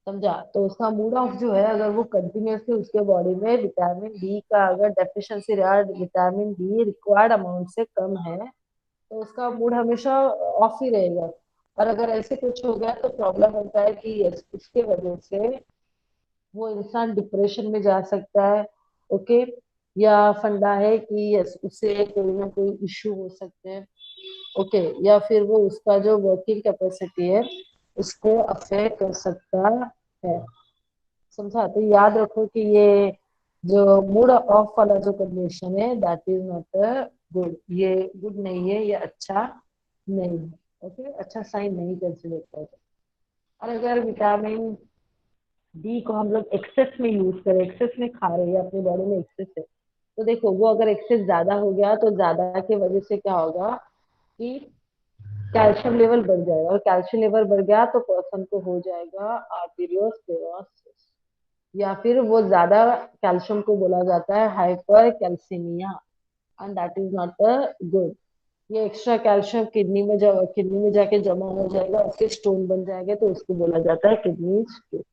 समझा, तो उसका मूड ऑफ जो है, अगर वो कंटिन्यूअसली उसके बॉडी में विटामिन डी का अगर डेफिशिएंसी रहा, विटामिन डी रिक्वायर्ड अमाउंट से कम है, तो उसका मूड हमेशा ऑफ ही रहेगा। और अगर ऐसे कुछ हो गया तो प्रॉब्लम होता है कि इसके वजह से वो इंसान डिप्रेशन में जा सकता है। ओके, या फंडा है कि यस उससे कोई ना कोई इश्यू हो सकते हैं। ओके, या फिर वो उसका जो वर्किंग कैपेसिटी है उसको अफेक्ट कर सकता है। समझा, तो याद रखो कि ये जो मूड ऑफ वाला जो कंडीशन है दैट इज नॉट गुड, ये गुड नहीं है, ये अच्छा नहीं है। ओके, अच्छा साइन नहीं कंसिडर करते। और अगर विटामिन डी को हम लोग एक्सेस में यूज करें, एक्सेस में खा रहे हैं, अपनी बॉडी में एक्सेस है, तो देखो वो अगर एक्सेस ज्यादा हो गया तो ज्यादा की वजह से क्या होगा कि कैल्शियम लेवल बढ़ जाएगा, और कैल्शियम लेवल बढ़ गया तो पर्सन को हो जाएगा आर्टेरियोस्क्लेरोसिस, या फिर वो ज्यादा कैल्शियम को बोला जाता है hyper calcaemia, and that is not a good. ये एक्स्ट्रा कैल्शियम किडनी में जाके जमा हो जाएगा, उसके स्टोन बन जाएंगे, तो उसको बोला जाता है किडनी स्टोन।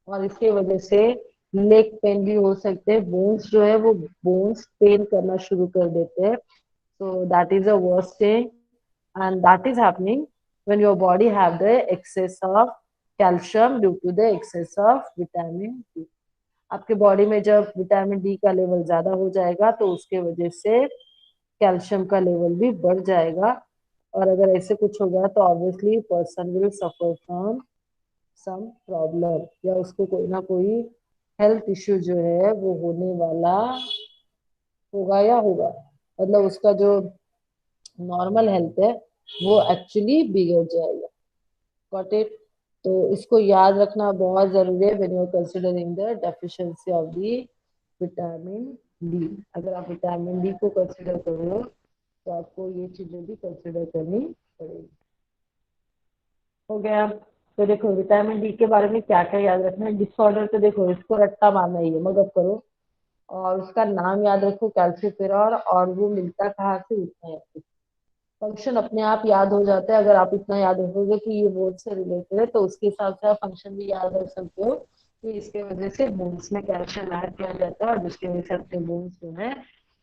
और इसके वजह से लेग पेन भी हो सकते हैं, बोन्स जो है वो बोन्स पेन करना शुरू कर देते हैं। सो that is a worst thing, and that is happening when your body have the excess of calcium due to the excess of vitamin D। आपके बॉडी में जब विटामिन डी का लेवल ज्यादा हो जाएगा तो उसके वजह से कैल्शियम का लेवल भी बढ़ जाएगा। और अगर ऐसे कुछ हो गया तो obviously person will suffer from some problem, या उसको कोई ना कोई हेल्थ इश्यू जो है वो होने वाला होगा या होगा, मतलब उसका जो नॉर्मल हेल्थ है वो एक्चुअली बिगड़ जाएगा। Got it. तो इसको याद रखना बहुत जरूरी है when you are considering the deficiency of the vitamin D. अगर आप विटामिन डी को कंसिडर कर रहे हो तो आपको ये चीजें भी कंसिडर करनी पड़ेगी। हो गया। तो देखो विटामिन डी के बारे में क्या क्या याद रखना है। डिसऑर्डर तो देखो इसको रट्टा मारना ही है, मगब करो। और उसका नाम याद रखो, कैल्सिफेरॉल, और वो मिलता कहाँ से, उतना याद रखो। फंक्शन अपने आप याद हो जाता है अगर आप इतना याद रखोगे कि ये बोन से रिलेटेड है, तो उसके हिसाब से आप फंक्शन भी याद रख सकते हो कि इसके वजह से बोन्स में कैल्शियम ऐड किया जाता है और जिसकी वजह से अपने बोन्स जो है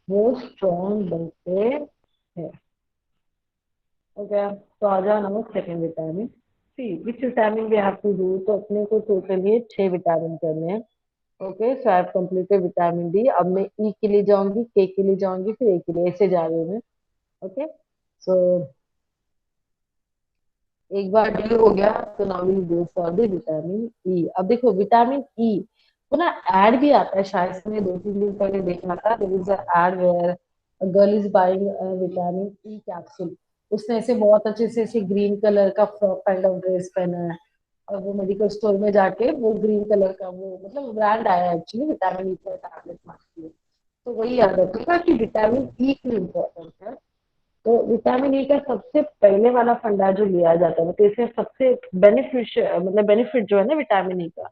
वो स्ट्रॉन्ग बनते हैं। हो गया। तो आ जाओ number second, vitamin C. Which vitamin we have to do, तो अपने को टोटली 6 विटामिन करने हैं। Okay, so I have completed vitamin D. अब मैं ई के लिए जाऊंगी, के लिए जाऊंगी, फिर ए के लिए, ऐसे जा रही हूँ मैं। ओके, सो एक बार डी हो गया तो now will go for the vitamin E. अब देखो विटामिन ई को ना ऐड भी आता है, शायद से मैंने 2-3 दिन पहले देखा था, there is ad where girl is buying vitamin E capsule. उसने ऐसे बहुत अच्छे से ऐसे ग्रीन कलर का फ्रॉक काइंड ऑफ ड्रेस पहना है, और वो मेडिकल स्टोर में जाके वो ग्रीन कलर का वो मतलब ब्रांड आया है एक्चुअली विटामिन ई का टैबलेट मार्केट में। तो वही याद रखिएगा कि विटामिन ई की इम्पोर्टेंस है। तो विटामिन ई का सबसे पहले वाला फंडा जो लिया जाता है, मतलब इसमें सबसे बेनिफिशियल मतलब बेनिफिट जो है ना विटामिन ई का,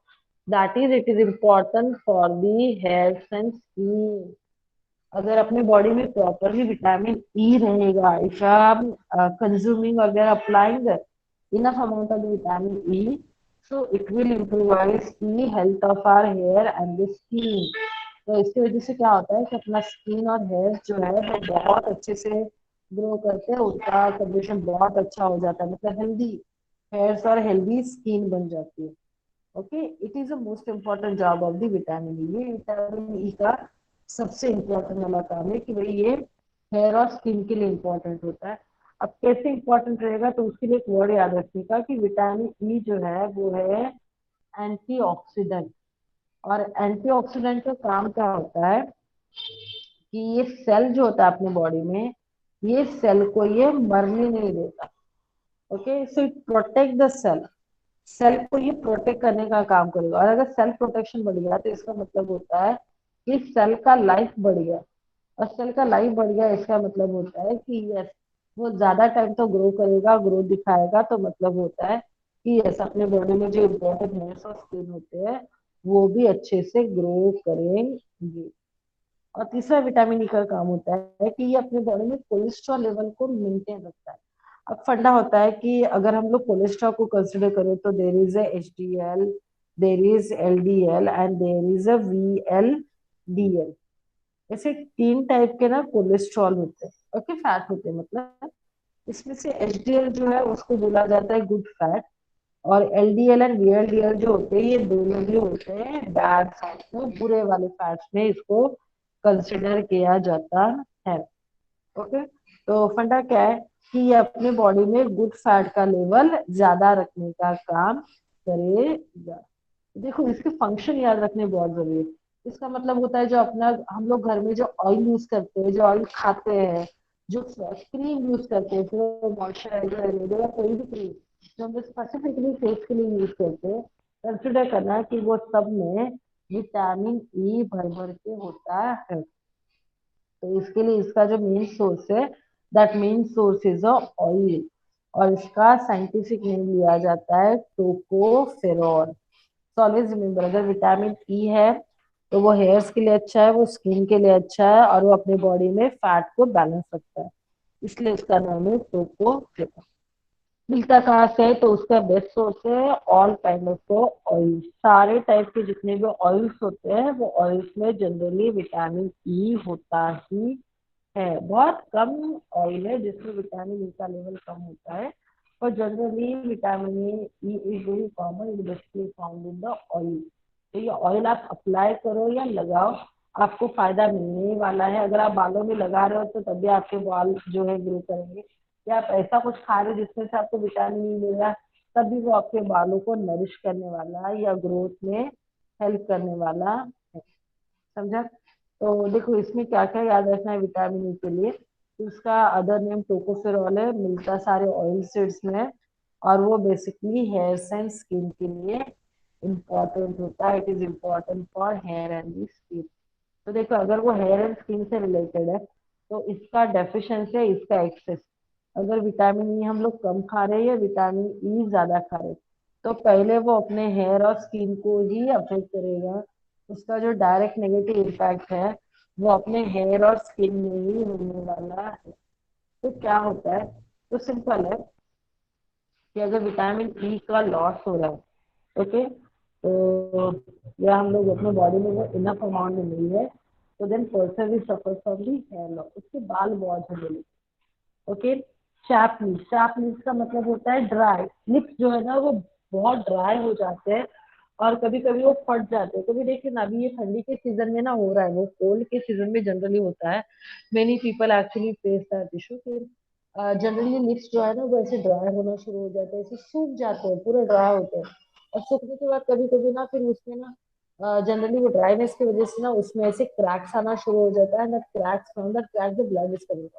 that is it is important for the hair and skin. अगर अपने बॉडी में प्रॉपरली विटामिन ई रहेगा, इफ आप कंज्यूमिंग अगर applying enough amount of the vitamin E, so it will improvise the health of our hair and the skin. तो इसकी वजह से क्या होता है कि अपना स्किन और हेयर जो है वो बहुत अच्छे से ग्रो करते हैं, उनका कंडीशन बहुत अच्छा हो जाता है, मतलब हेल्दी हेयर्स और हेल्दी स्किन बन जाती है। Okay, it is the most important job of the vitamin E. ये विटामिन ई का सबसे इम्पोर्टेंट वाला काम है कि भाई ये हेयर और स्किन के लिए इम्पोर्टेंट होता है। अब कैसे इम्पोर्टेंट रहेगा, तो उसके लिए एक वर्ड याद रखिएगा कि विटामिन ई जो है वो है एंटीऑक्सीडेंट। और एंटीऑक्सीडेंट का काम क्या होता है कि ये सेल जो होता है अपने बॉडी में, ये सेल को ये मरने नहीं देता। Okay, so it protect the cell. Cell को ये प्रोटेक्ट करने का काम करेगा, और अगर सेल प्रोटेक्शन बढ़ गया तो इसका मतलब होता है कि सेल का लाइफ बढ़ गया। और सेल का लाइफ बढ़ गया इसका मतलब होता है कि यस वो ज्यादा टाइम तो ग्रो करेगा, ग्रोथ दिखाएगा, तो मतलब होता है कि यस अपने बॉडी में जो इम्पोर्टेंट हेयर्स और स्किन होते हैं वो भी अच्छे से ग्रो करेंगे। और तीसरा विटामिन ई का काम होता है कि ये अपने बॉडी में कोलेस्ट्रॉल लेवल को मेंटेन रखता है। अब फंडा होता है कि अगर हम लोग कोलेस्ट्रॉल को कंसिडर करें तो there is H D L, there is L D L and there is V L D L. ऐसे 3 टाइप के ना कोलेस्ट्रॉल होते हैं, ओके, फैट होते हैं मतलब। इसमें से एच डी एल जो है उसको बोला जाता है गुड फैट, और L D L and V L D L जो होते हैं ये दोनों भी होते हैं बैड फैट में, बुरे वाले फैट्स में इसको कंसिडर किया जाता है। ओके, तो फंडा क्या है कि ये अपने बॉडी में गुड फैट का लेवल ज्यादा रखने का काम करेगा। देखो इसके फंक्शन याद रखने बहुत जरूरी है। इसका मतलब होता है जो अपना हम लोग घर में जो ऑयल यूज करते हैं, जो ऑयल खाते हैं, जो क्रीम यूज करते हैं, जो मॉइस्चराइजर है या कोई भी क्रीम जो हम लोग स्पेसिफिकली फेस के लिए यूज करते हैं, कंसिडर करना है कि वो सब में विटामिन ई भर भर के होता है। तो इसके लिए इसका जो मेन सोर्स है, that main source is a oil, और इसका साइंटिफिक नेम लिया जाता है टोकोफेरॉल। तो ऑलवेज रिमेम्बर अगर विटामिन ई है तो वो हेयर्स के लिए अच्छा है, वो स्किन के लिए अच्छा है, और वो अपने बॉडी में फैट को बैलेंस रखता है, इसलिए उसका नाम है टोकोफेरॉल। मिलता कहाँ से है, तो उसका बेस्ट सोर्स है ऑल काइंड ऑफ ऑयल। सारे टाइप के जितने भी ऑयल्स होते हैं वो ऑयल्स में जनरली विटामिन ई होता ही है। बहुत कम ऑयल है जिसमें विटामिन ई का लेवल कम होता है, और generally vitamin E is very common, is basically found in the oil. तो ये ऑयल आप अप्लाई करो या लगाओ, आपको फायदा मिलने वाला है। अगर आप बालों में लगा रहे हो तो तभी आपके बाल जो है ग्रो करेंगे, या आप ऐसा कुछ खा रहे हो जिसमें से आपको विटामिन ई मिलेगा, तभी वो आपके बालों को नरिश करने वाला है या ग्रोथ में हेल्प करने वाला है। समझा? तो देखो इसमें क्या क्या याद रखना है विटामिन ई के लिए। तो उसका अदर नेम टोकोफेरॉल है, मिलता सारे ऑयल सीड्स में है। और वो बेसिकली हेयर्स एंड स्किन के लिए इम्पोर्टेंट होता है। It is important for hair and the skin. तो देखो अगर वो हेयर एंड स्किन से रिलेटेड है तो इसका डेफिशिएंसी है, इसका एक्सेस। अगर विटामिन ई हम लोग कम खा रहे हैं या विटामिन ई ज्यादा खा रहे हैं, तो पहले वो अपने हेयर और स्किन को ही अफेक्ट करेगा। उसका जो डायरेक्ट नेगेटिव इम्पैक्ट है वो अपने हेयर और स्किन में ही होने वाला है। तो क्या होता है, तो सिंपल है कि अगर विटामिन ई का लॉस हो रहा है, ओके, तो या हम लोग अपने बॉडी में वो इनफ अमाउंट में नहीं है, तो then person will suffer from the hair loss, उसके बाल बहुत झड़ने लगते। ओके, शार्प लिप्स का मतलब होता है ड्राई लिप्स, जो है ना वो बहुत ड्राई हो जाते हैं और कभी कभी वो फट जाते हैं। कभी देखिए ना, अभी ये ठंडी के सीजन में ना हो रहा है, वो कोल्ड के सीजन में जनरली होता है। Many people actually face that issue कि जनरली लिप्स जो है ना वो ऐसे ड्राई होना शुरू हो जाते हैं, ऐसे सूख जाते हैं, पूरे ड्राई होते हैं। और सूखने के बाद कभी कभी ना फिर उसमें ना जनरली वो ड्राइनेस की वजह से ना उसमें ऐसे क्रैक्स आना शुरू हो जाता है ना, cracks from the crack the blood is coming,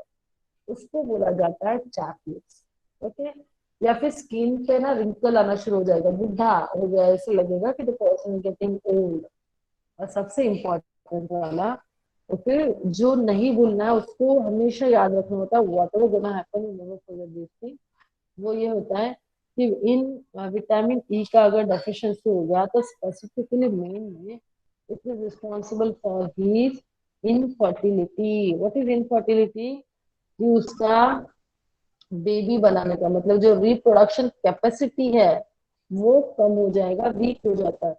उसको बोला जाता है चैपलेट्स। ओके, या फिर स्किन पे ना रिंकल आना शुरू हो जाएगा, बुढ़ा हो गया ऐसे लगेगा कि द पर्सन गेटिंग ओल्ड। और सबसे इम्पोर्टेंट वाला, ओके, जो नहीं भूलना है उसको हमेशा याद रखना होता है, what ever gonna happen you never forget this thing. वो ये होता है कि इन विटामिन ई का अगर डेफिशिएंसी हो गया तो स्पेसिफिकली मेन में it is responsible for his infertility. What is infertility? कि उसका बेबी बनाने का मतलब जो रिप्रोडक्शन कैपेसिटी है वो कम हो जाएगा, वीक हो जाता है।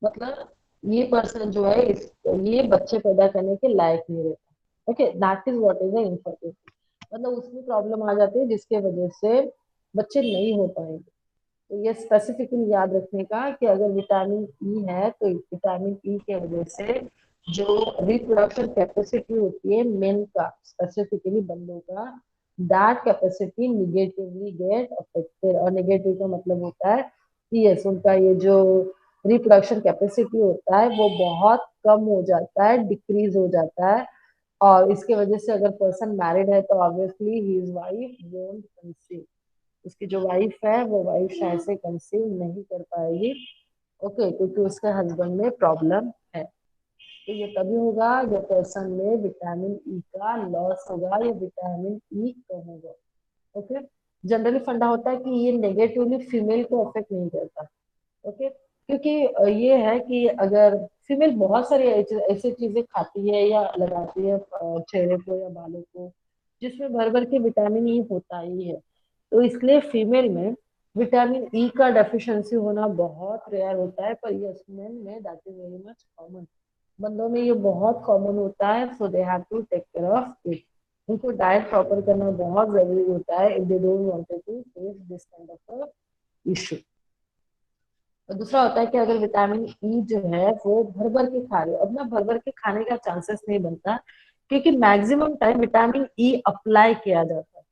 मतलब ये पर्सन जो है ये बच्चे पैदा करने के लायक नहीं रहता। Okay, that is what is the infertility. मतलब उसमें प्रॉब्लम आ जाती है जिसके वजह से बच्चे नहीं हो पाएंगे। तो ये स्पेसिफिकली याद रखने का कि अगर विटामिन ई है तो विटामिन ई के वजह से जो रिप्रोडक्शन कैपेसिटी होती है मेन का, स्पेसिफिकली बंदों का, that capacity negatively get affected. और नेगेटिव का मतलब होता है कि यस, उनका ये जो रिप्रोडक्शन कैपेसिटी होता है वो बहुत कम हो जाता है, डिक्रीज हो जाता है। और इसके वजह से अगर पर्सन मैरिड है तो obviously his wife won't conceive, उसकी जो वाइफ है वो वाइफ शायद से कंसीव नहीं कर पाएगी। ओके, क्योंकि उसके हस्बैंड में प्रॉब्लम है। तो ये तभी होगा जब पर्सन में विटामिन ई का लॉस होगा या विटामिन ई कम होगा। ओके, जनरली फंडा होता है कि ये नेगेटिवली फीमेल को अफेक्ट नहीं करता। ओके, क्योंकि ये है कि अगर फीमेल बहुत सारी ऐसी चीजें खाती है या लगाती है चेहरे को या बालों को जिसमें भर भर के विटामिन ई होता ही है, तो इसलिए फीमेल में विटामिन ई का डेफिशिएंसी होना बहुत रेयर होता है। पर यस, मेन में that is very much common. बंदों में ये बहुत कॉमन होता है, so they have to take care of it. उनको डाइट प्रॉपर करना बहुत जरूरी होता है if they don't wanted to face this kind of issue. और दूसरा होता है कि अगर विटामिन ई जो है वो भर भर के खा रहे हो, अब ना भर भर के खाने का चांसेस नहीं बनता, क्योंकि maximum time vitamin E apply किया जाता है।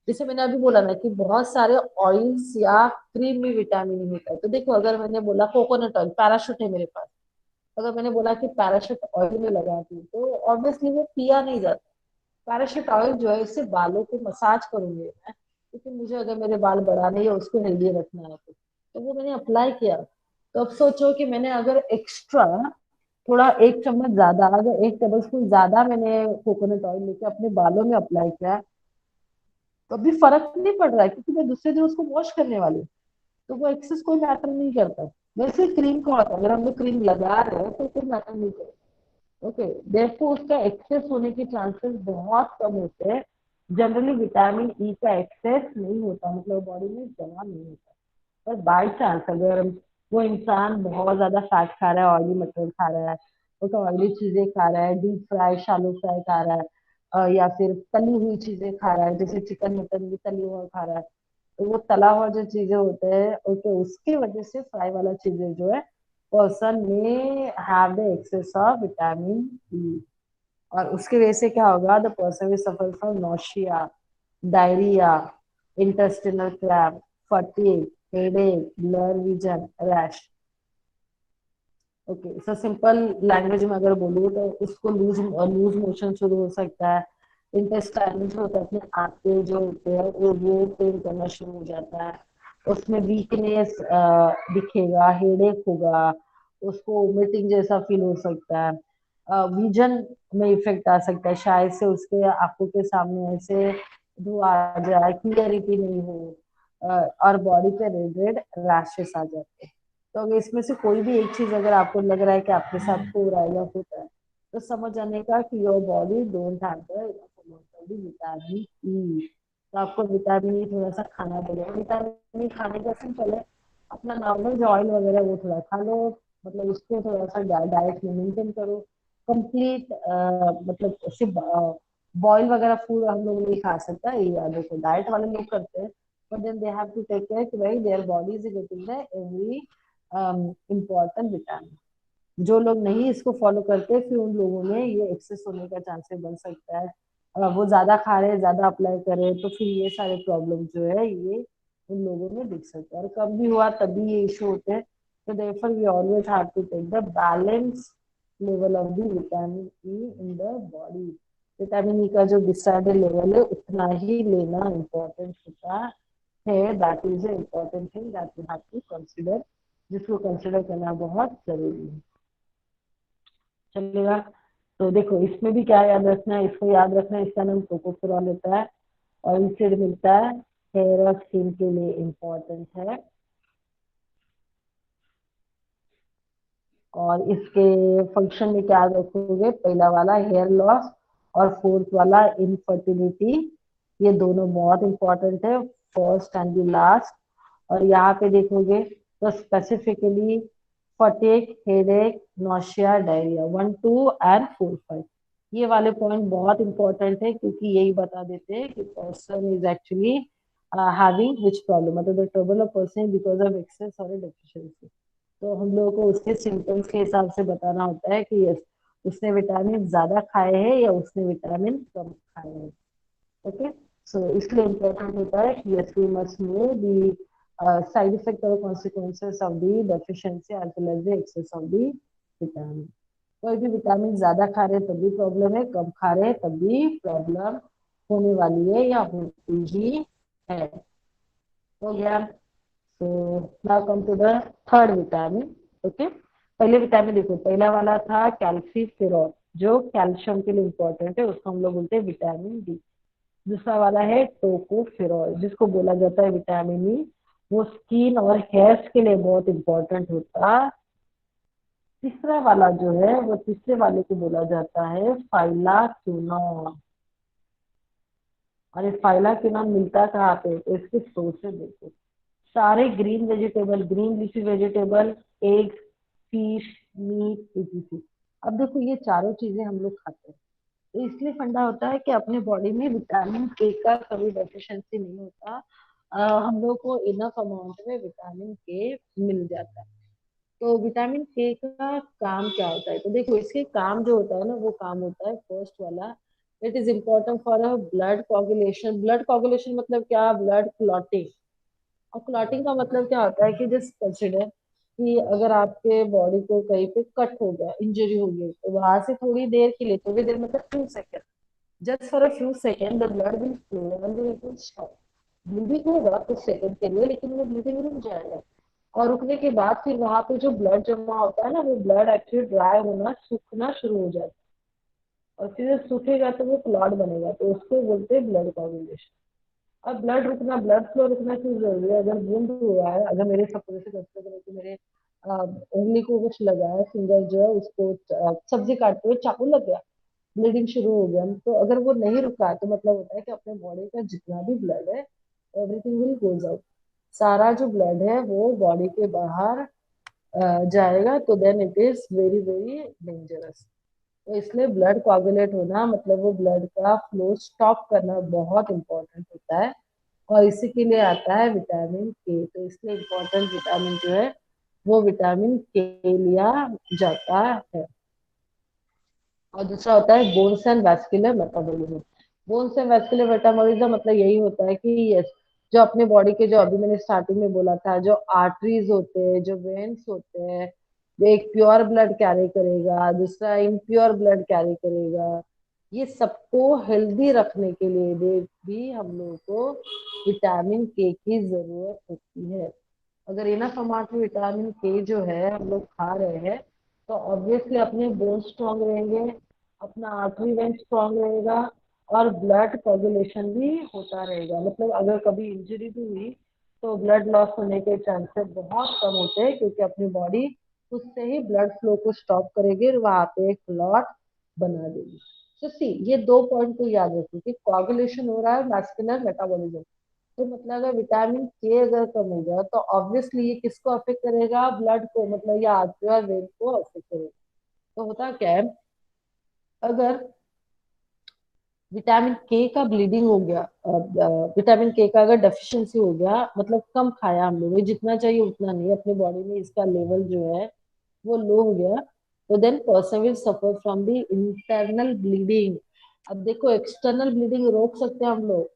जैसे मैंने अभी बोला ना कि बहुत सारे ऑयल्स या क्रीम में विटामिन ई होता है। तो देखो, अगर मैंने बोला कोकोनट ऑयल, पैराशूट है मेरे पास, अगर मैंने बोला कि पैराशूट ऑयल में लगाती हूँ तो ऑब्वियसली वो पिया नहीं जाता। पैराशूट ऑयल जो है इससे बालों को मसाज करूंगी मैं, क्योंकि मुझे अगर मेरे बाल बढ़ाने या उसको हेल्दी रखना है तो वो मैंने अप्लाई किया। तो अब सोचो कि मैंने अगर एक्स्ट्रा थोड़ा एक चम्मच ज्यादा, अगर एक टेबल स्पून ज्यादा मैंने कोकोनट ऑयल लेके अपने बालों में अप्लाई किया तो अभी फर्क नहीं पड़ रहा है, क्योंकि मैं दूसरे दिन उसको वॉश करने वाली हूँ। तो वो एक्सेस कोई मैटर नहीं करता। वैसे क्रीम का होता है, अगर हम लोग क्रीम लगा रहे हैं तो कोई मैटर नहीं करता। ओके, देयरफॉर उसका एक्सेस होने के चांसेस बहुत कम होते हैं। जनरली विटामिन ई का एक्सेस नहीं होता, मतलब बॉडी में जमा नहीं होता। पर बाई चांस अगर वो इंसान बहुत ज्यादा फैट खा रहा है, ऑयली मटेरियल खा रहा है, वो तो ऑयली चीजें खा रहा है, डीप फ्राई शालो फ्राई खा रहा है, या फिर तली हुई चीजें खा रहा है, जैसे चिकन मटन भी तली हुआ खा रहा है, तो वो तला हुआ जो चीजें होते हैं ओके, उसकी वजह से फ्राई वाला चीजें जो है पर्सन में have the excess of vitamin E. और उसकी वजह से क्या होगा, the person will suffer from nausea, diarrhoea, intestinal cramp, fatigue, headache, blur vision, rash। Okay, so simple language में अगर बोलूँ तो उसको लूज लूज मोशन शुरू हो सकता है। इंटेस्टाइन जो होता है, अपने आंत जो होते हैं वो पेन करना शुरू हो जाता है। उसमें वीकनेस दिखेगा, हेडेक होगा, उसको वोमिटिंग जैसा फील हो सकता है, विजन में इफेक्ट आ सकता है, शायद से उसके आंखों के सामने ऐसे धुआं आ जाए, क्लियरिटी नहीं हो, और बॉडी पे रेड रेड रैशेस आ जाते हैं। तो अगर इसमें से कोई भी एक चीज अगर आपको लग रहा है कि आपके साथ हो रहा है या होता है, तो समझ जाने का कि your body don't have the vitamin E. तो आपको विटामिन ई थोड़ा सा खाना पड़ेगा। विटामिन ई खाने का सिंपल है, अपना नॉर्मल जो ऑयल वगैरह वो थोड़ा खा लो, मतलब उसको थोड़ा सा डाइट में मेंटेन करो। कंप्लीट मतलब सिर्फ बॉयल वगैरह फूड हम लोग नहीं खा सकता, ये देखो डाइट वाले लोग करते हैं, but then they have to take care कि भाई their body is getting the every important vitamin। जो लोग नहीं इसको फॉलो करते फिर उन लोगों में ये एक्सेस होने का चांसेस बन सकता है। वो ज्यादा खा रहे हैं, ज्यादा अप्लाई कर रहे हैं, तो फिर ये सारे प्रॉब्लम जो है ये उन लोगों में दिख सकता है, और कम भी हुआ तभी ये इशू होते हैं। तो therefore we always have to take the balance level of the vitamin E in the body। Vitamin E का जो डिसाइडेड लेवल है उतना ही लेना इम्पोर्टेंट होता है। That is a important thing that you have to consider, जिसको consider करना बहुत जरूरी है। चलेगा। तो देखो इसमें भी क्या याद रखना है, इसको याद रखना है, इसका नाम टोकोफेरॉल होता है, ऑयल सीड मिलता है, हेयर और स्किन के लिए इम्पोर्टेंट है। और इसके फंक्शन में क्या रखोगे, पहला वाला हेयर लॉस और फोर्थ वाला इनफर्टिलिटी, ये दोनों बहुत इंपॉर्टेंट है, फर्स्ट एंड द लास्ट। और यहाँ पे देखोगे तो specifically fatigue, headache, nausea, diarrhoea 1, 2 and 4, 5, ये वाले पॉइंट बहुत इंपॉर्टेंट है, क्योंकि यही बता देते हैं कि person is actually having which problem, मतलब the trouble of person because of excess और डेफिशिएंसी। तो हम लोगों को उसके सिम्टम्स के हिसाब से बताना होता है कि यस उसने विटामिन ज्यादा खाए हैं या उसने विटामिन कम खाए हैं। ओके, सो इसलिए इम्पोर्टेंट होता है कि yes we must know the side effect और consequences of the deficiency as well as the excess of the vitamin. कोई भी विटामिन ज्यादा खा रहे हैं तब भी प्रॉब्लम है, कम खा रहे हैं तब भी प्रॉब्लम होने वाली है या होती ही है। हो गया। तो now come to the third vitamin. Okay, पहले विटामिन देखो, पहला वाला था कैल्सीफेरॉल, जो कैल्शियम के लिए इम्पोर्टेंट है, उसको हम लोग बोलते हैं विटामिन डी। दूसरा वाला है टोकोफेरॉल, जिसको बोला जाता है विटामिन ई, वो स्किन और हेयर्स के लिए बहुत इंपॉर्टेंट होता। तीसरा वाला जो है वो तीसरे वाले को बोला जाता है फाइलाक्विनोन। और ये फाइलाक्विनोन मिलता कहाँ पे, तो इसके सोर्सेज देखो, सारे green vegetable, green leafy vegetable, eggs, fish, meat, etc। अब देखो ये चारों चीजें हम लोग खाते हैं, तो इसलिए फंडा होता है कि अपने बॉडी में विटामिन के का कभी डेफिशिएंसी नहीं होता। हम लोग को इनफ अमाउंट में विटामिन के मिल जाता है। तो विटामिन के का काम क्या होता है, तो देखो इसके काम जो होता है ना, वो काम होता है फर्स्ट वाला, it is important for a blood coagulation. Blood coagulation मतलब क्या, ब्लड क्लॉटिंग। और क्लॉटिंग का मतलब क्या होता है कि जस्ट कंसिडर कि अगर आपके बॉडी को कहीं पे कट हो गया, इंजरी हो गई, तो वहां से थोड़ी देर के लिए, थोड़ी देर मतलब few second, just for a few second the blood will flow and it will stop. Bleeding होगा कुछ सेकंड के लिए, लेकिन वो ब्लीडिंग रुक जाएगा, और रुकने के बाद फिर वहां पे जो ब्लड जमा होता है ना, वो ब्लड एक्चुअली ड्राई होना, सूखना शुरू हो जाता है, और फिर जब सूखेगा तो वो क्लॉट बनेगा, तो उसको बोलते हैं ब्लड कोगुलेशन। अब ब्लड रुकना, ब्लड फ्लो रुकना क्यों जरूरी है, अगर वुंड हुआ है, अगर मेरे सपोज से कंसिडर करें कि मेरे उंगली को कुछ लगा है, फिंगर जो है उसको सब्जी काटते हुए चाकू लग गया, ब्लीडिंग शुरू हो गया, तो अगर वो नहीं रुका तो मतलब होता है कि अपने बॉडी का जितना भी ब्लड है एवरीथिंग विल गोज आउट, सारा जो ब्लड है वो बॉडी के बाहर जाएगा, तो then it is very very dangerous. तो इसलिए ब्लड कोआगुलेट होना मतलब वो ब्लड का फ्लो स्टॉप करना बहुत इंपॉर्टेंट होता है, और इसी के लिए आता है विटामिन के। तो इसलिए इम्पोर्टेंट विटामिन जो है वो विटामिन के लिया जाता है। और दूसरा होता है bones and vascular metabolism. Bones and vascular metabolism मतलब यही होता है कि यस, जो अपने बॉडी के, जो अभी मैंने स्टार्टिंग में बोला था, जो आर्टरीज होते हैं, जो वेन्स होते हैं, जो एक प्योर ब्लड कैरी करेगा, दूसरा इम्प्योर ब्लड कैरी करेगा, ये सबको हेल्दी रखने के लिए भी हम लोगों को विटामिन के की जरूरत होती है। अगर इनफ अमाउंट में विटामिन के जो है हम लोग खा रहे हैं तो ऑब्वियसली अपने बोन स्ट्रांग रहेंगे, अपना आर्टरी वेन स्ट्रांग रहेगा और ब्लड कोगुलेशन भी होता रहेगा। मतलब अगर कभी इंजरी भी हुई तो ब्लड लॉस होने के चांसेस बहुत कम होते हैं, क्योंकि अपनी बॉडी उससे ही ब्लड फ्लो को स्टॉप करेगी और वहां पे एक क्लॉट बना देगी। तो सी ये दो पॉइंट को याद रखिए कि कोगुलेशन हो रहा है, मैस्कुलर मेटाबॉलिज्म। तो मतलब अगर विटामिन के अगर कम हो गया तो ऑब्वियसली ये किसको अफेक्ट करेगा, ब्लड को, मतलब ये आर्टरी और वेन को अफेक्ट करेगा। तो होता क्या है, अगर विटामिन के का ब्लीडिंग हो गया, विटामिन के का अगर डेफिशिएंसी हो गया, मतलब कम खाया हम लोगों ने, जितना चाहिए उतना नहीं, अपने बॉडी में इसका लेवल जो है वो लो हो गया, तो then person will suffer from the internal bleeding. अब देखो एक्सटर्नल ब्लीडिंग रोक सकते हैं हम लोग।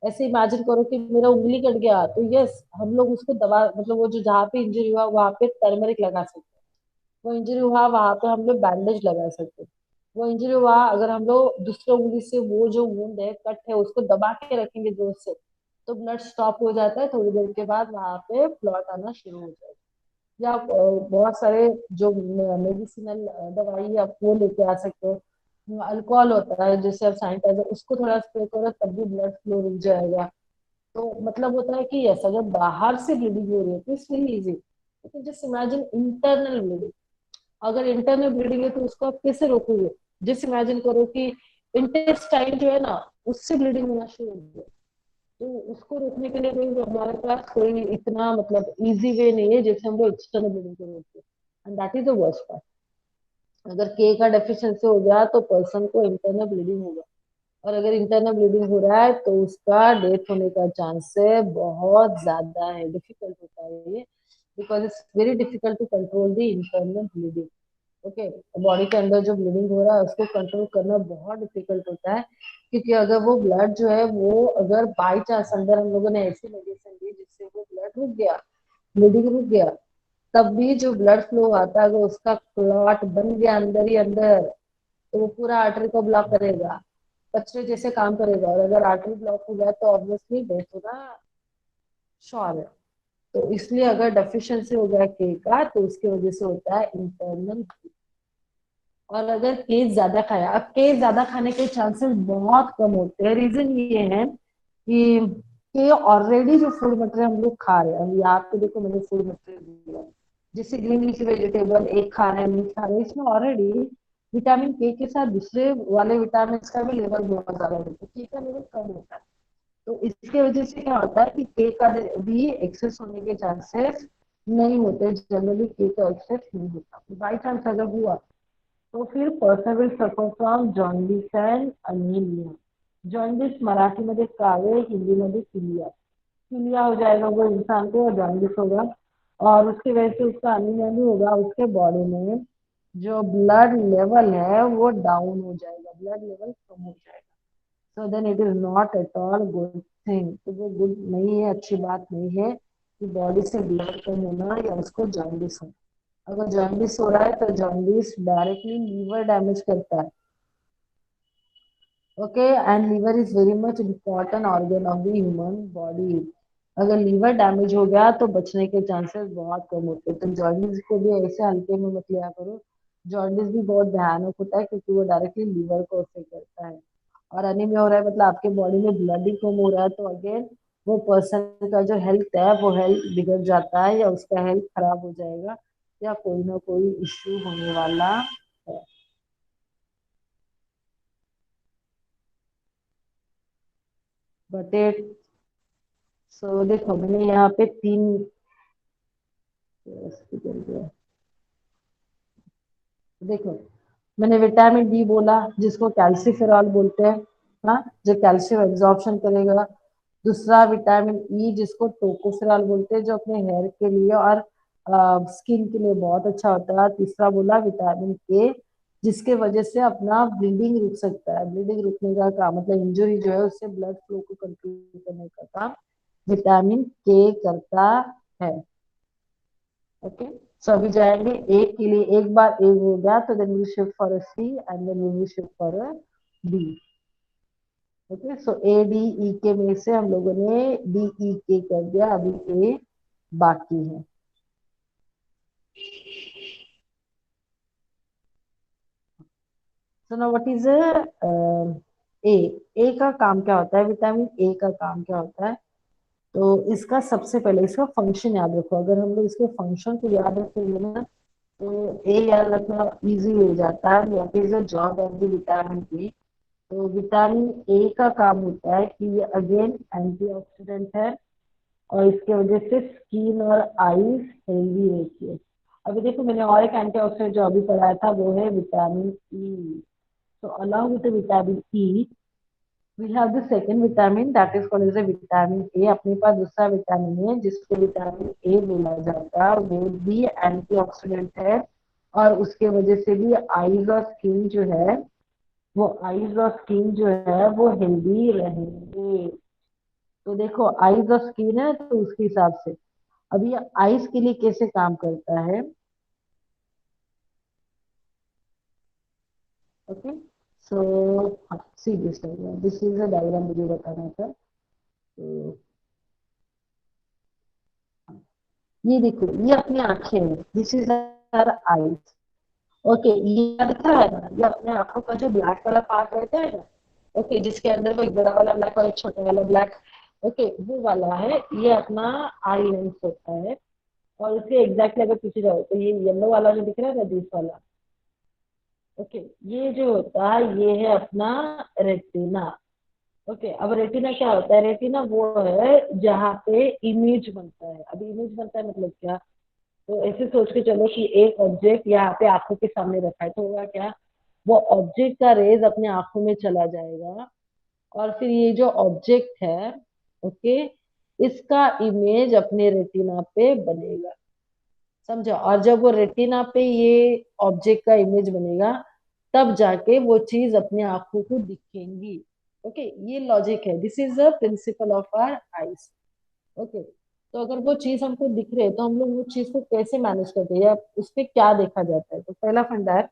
ऐसे इमेजिन करो कि मेरा उंगली कट गया, तो यस हम लोग उसको दवा, मतलब वो जो जहाँ पे इंजरी हुआ वहां पे टर्मरिक लगा सकते हैं। वो इंजरी हुआ वहां पे हम लोग बैंडेज लगा सकते हैं। वो इंजरी हुआ अगर हम लोग दूसरे उंगली से वो जो वुंड है, कट है, उसको दबा के रखेंगे जोर से, तो ब्लड स्टॉप हो जाता है, थोड़ी देर के बाद वहां पे ब्लड आना शुरू हो जाएगा। या बहुत सारे जो मेडिसिनल दवाई आप वो लेके आ सकते हो। अल्कोहल होता है, जैसे आप सैनिटाइजर उसको थोड़ा स्प्रे करो तब भी ब्लड फ्लो रुक जाएगा। तो मतलब होता है कि ऐसा जब बाहर से ब्लीडिंग हो रही है तो इट्स वेरी इजी, लेकिन जस्ट इमेजिन इंटरनल ब्लीडिंग। अगर इंटरनल ब्लीडिंग है तो उसको आप कैसे रोकोगे? जस्ट इमेजिन करो कि इंटेस्टाइन जो है ना, उससे ब्लीडिंग होना शुरू हो गया, तो उसको रोकने के लिए कोई हमारे पास कोई इतना मतलब इजी वे नहीं है जैसे हम लोग एक्सटर्नल ब्लीडिंग को रोकते हैं। And that is the worst part. अगर के का डेफिशिएंसी हो गया तो पर्सन को इंटरनल ब्लीडिंग होगा, और अगर इंटरनल ब्लीडिंग हो रहा है तो उसका डेथ होने का चांस है बहुत ज्यादा है, डिफिकल्ट होता है ये, because it's very difficult to control the internal bleeding. Okay, body के अंदर जो ब्लीडिंग हो रहा है उसको कंट्रोल करना बहुत डिफिकल्ट होता है, क्योंकि अगर वो ब्लड जो है वो अगर बाई चांस अंदर हम लोगों ने ऐसी मेडिसिन दी जिससे वो ब्लड रुक गया, ब्लीडिंग रुक गया, तब भी जो ब्लड फ्लो आता है अगर उसका क्लॉट बन गया अंदर ही अंदर, तो वो पूरा आर्टरी को ब्लॉक करेगा, कचरे जैसे काम करेगा, और अगर आर्टरी ब्लॉक हो गया तो ऑब्वियसली डेथ होना श्योर है। तो इसलिए अगर डेफिशिएंसी हो गया के का तो उसकी वजह से होता है इंटरनल। और अगर केस ज्यादा खाया, अब केस ज्यादा खाने के चांसेस बहुत कम होते हैं। रीजन ये है कि ऑलरेडी जो फूड मटेरियल हम लोग खा रहे हैं, अभी यहाँ पे देखो मैंने फूड मटेरियल दिया, जैसे ग्रीन लीफी वेजिटेबल एक खा रहे हैं, मीट खा रहे हैं, इसमें ऑलरेडी विटामिन के साथ दूसरे वाले विटामिन का भी लेवल बहुत ज्यादा होता है, के का लेवल कम होता है। तो इसके वजह से क्या होता है कि के का भी एक्सेस होने के चांसेस नहीं होते, जनरली के का एक्सेस नहीं होता, बाई चांस अगर हुआ तो फिर person will suffer from jaundice and anaemia. Jaundice Marathi मध्ये कावे, हिंदी मध्ये पीलिया, पीलिया हो जाएगा वो इंसान को, और जॉन्डिस होगा, और उसकी वजह से उसका अनीमिया भी होगा, उसके बॉडी में जो ब्लड लेवल है वो डाउन हो जाएगा, ब्लड लेवल कम हो जाएगा। So then it is not at all good thing, तो वो गुड नहीं है, अच्छी बात नहीं है कि बॉडी से ब्लड कम होना या उसको जॉन्डिस होना। अगर जॉन्डिस हो रहा है तो जॉन्डिस डायरेक्टली लीवर डैमेज करता है। Okay, and liver is very much important organ of the human body. अगर लीवर डैमेज हो गया तो बचने के चांसेस बहुत कम होते हैं, तो जॉन्डिस को भी ऐसे हल्के में मत लिया करो। जॉन्डिस भी बहुत भयानक होता है क्योंकि वो डायरेक्टली लीवर को अफेक्ट करता है। और अनीमिया हो रहा है मतलब आपके बॉडी में ब्लड ही कम हो रहा है, तो अगेन वो पर्सन का जो हेल्थ है वो हेल्थ बिगड़ जाता है, या उसका हेल्थ खराब हो जाएगा, या कोई ना कोई इश्यू होने वाला है। बट एट, सो देखो मैंने यहाँ पे तीन, देखो मैंने विटामिन डी बोला जिसको कैल्सीफेरॉल बोलते हैं, हाँ, जो कैल्शियम एब्जॉर्प्शन करेगा। दूसरा विटामिन ई जिसको टोकोफेरॉल बोलते हैं, जो अपने हेयर के लिए और स्किन के लिए बहुत अच्छा होता है। तीसरा बोला विटामिन के, जिसके वजह से अपना ब्लीडिंग रुक सकता है, ब्लीडिंग रुकने का काम मतलब इंजरी जो है उससे ब्लड फ्लो को कंट्रोल करने का काम विटामिन के करता है। ओके, सो अभी जाएंगे एक के लिए, एक बार ए हो गया तो then we shift for a C and then we shift for a D. Okay, so A D E K में से हम लोगों ने डी ई के कर दिया, अभी ए बाकी है। So now what is A. A का काम क्या होता है, विटामिन ए का काम क्या होता है? तो इसका सबसे पहले इसका फंक्शन याद रखो। अगर हम लोग इसके फंक्शन को याद रखेंगे ना, तो ए याद रखना इजी हो जाता है। What is the job of the vitamin A? तो विटामिन ए का काम होता है कि ये अगेन एंटीऑक्सीडेंट है, और इसके वजह से स्किन और आईज हेल्दी रहती है। अभी देखो, मैंने और एक एंटीऑक्सीडेंट जो अभी पढ़ाया था वो है विटामिन ई। तो along with vitamin E we have the second vitamin that is called as a vitamin A. अपने पास दूसरा विटामिन है जिसको विटामिन ए बोला जाता है, वो भी एंटीऑक्सीडेंट है, और उसके वजह से भी आईज और स्किन जो है, वो आईज और स्किन जो है वो हेल्दी रहेंगे। तो देखो, आईज और स्किन है तो उसके हिसाब से अब ये आईज के लिए कैसे काम करता है। Okay, so see this diagram, this is a diagram मुझे बताना था। तो ये देखो, ये अपनी आंखें हैं, this is our eyes. Okay, ये दिख रहा है ना, ये अपने आंखों का जो ब्लैक वाला पार्ट रहता है ना, ओके, जिसके अंदर वो एक बड़ा वाला ब्लैक और एक छोटा वाला ब्लैक, ओके, वो वाला है, ये अपना आई लेंस होता है। और इसके एग्जैक्टली अगर पीछे जाओ तो ये येलो वाला जो दिख रहा है ना, दिस वाला, ओके, ये जो होता है ये है अपना रेटिना। ओके, अब रेटिना क्या होता है? रेटिना वो है जहाँ पे इमेज बनता है। अब इमेज बनता है मतलब क्या? तो ऐसे सोच के चलो कि एक ऑब्जेक्ट यहाँ पे आंखों के सामने रखा है, तो होगा क्या? वो ऑब्जेक्ट का रेज अपने आंखों में चला जाएगा, और फिर ये जो ऑब्जेक्ट है, ओके, इसका इमेज अपने रेटिना पे बनेगा। समझो? और जब वो रेटिना पे ये ऑब्जेक्ट का इमेज बनेगा, तब जाके वो चीज अपने आंखों को दिखेंगी। ओके, ये लॉजिक है, this is the principle of our eyes. Okay, तो अगर वो चीज हमको दिख रही है तो हम लोग वो चीज को कैसे मैनेज करते हैं, या उस पे क्या देखा जाता है? तो पहला फंडा है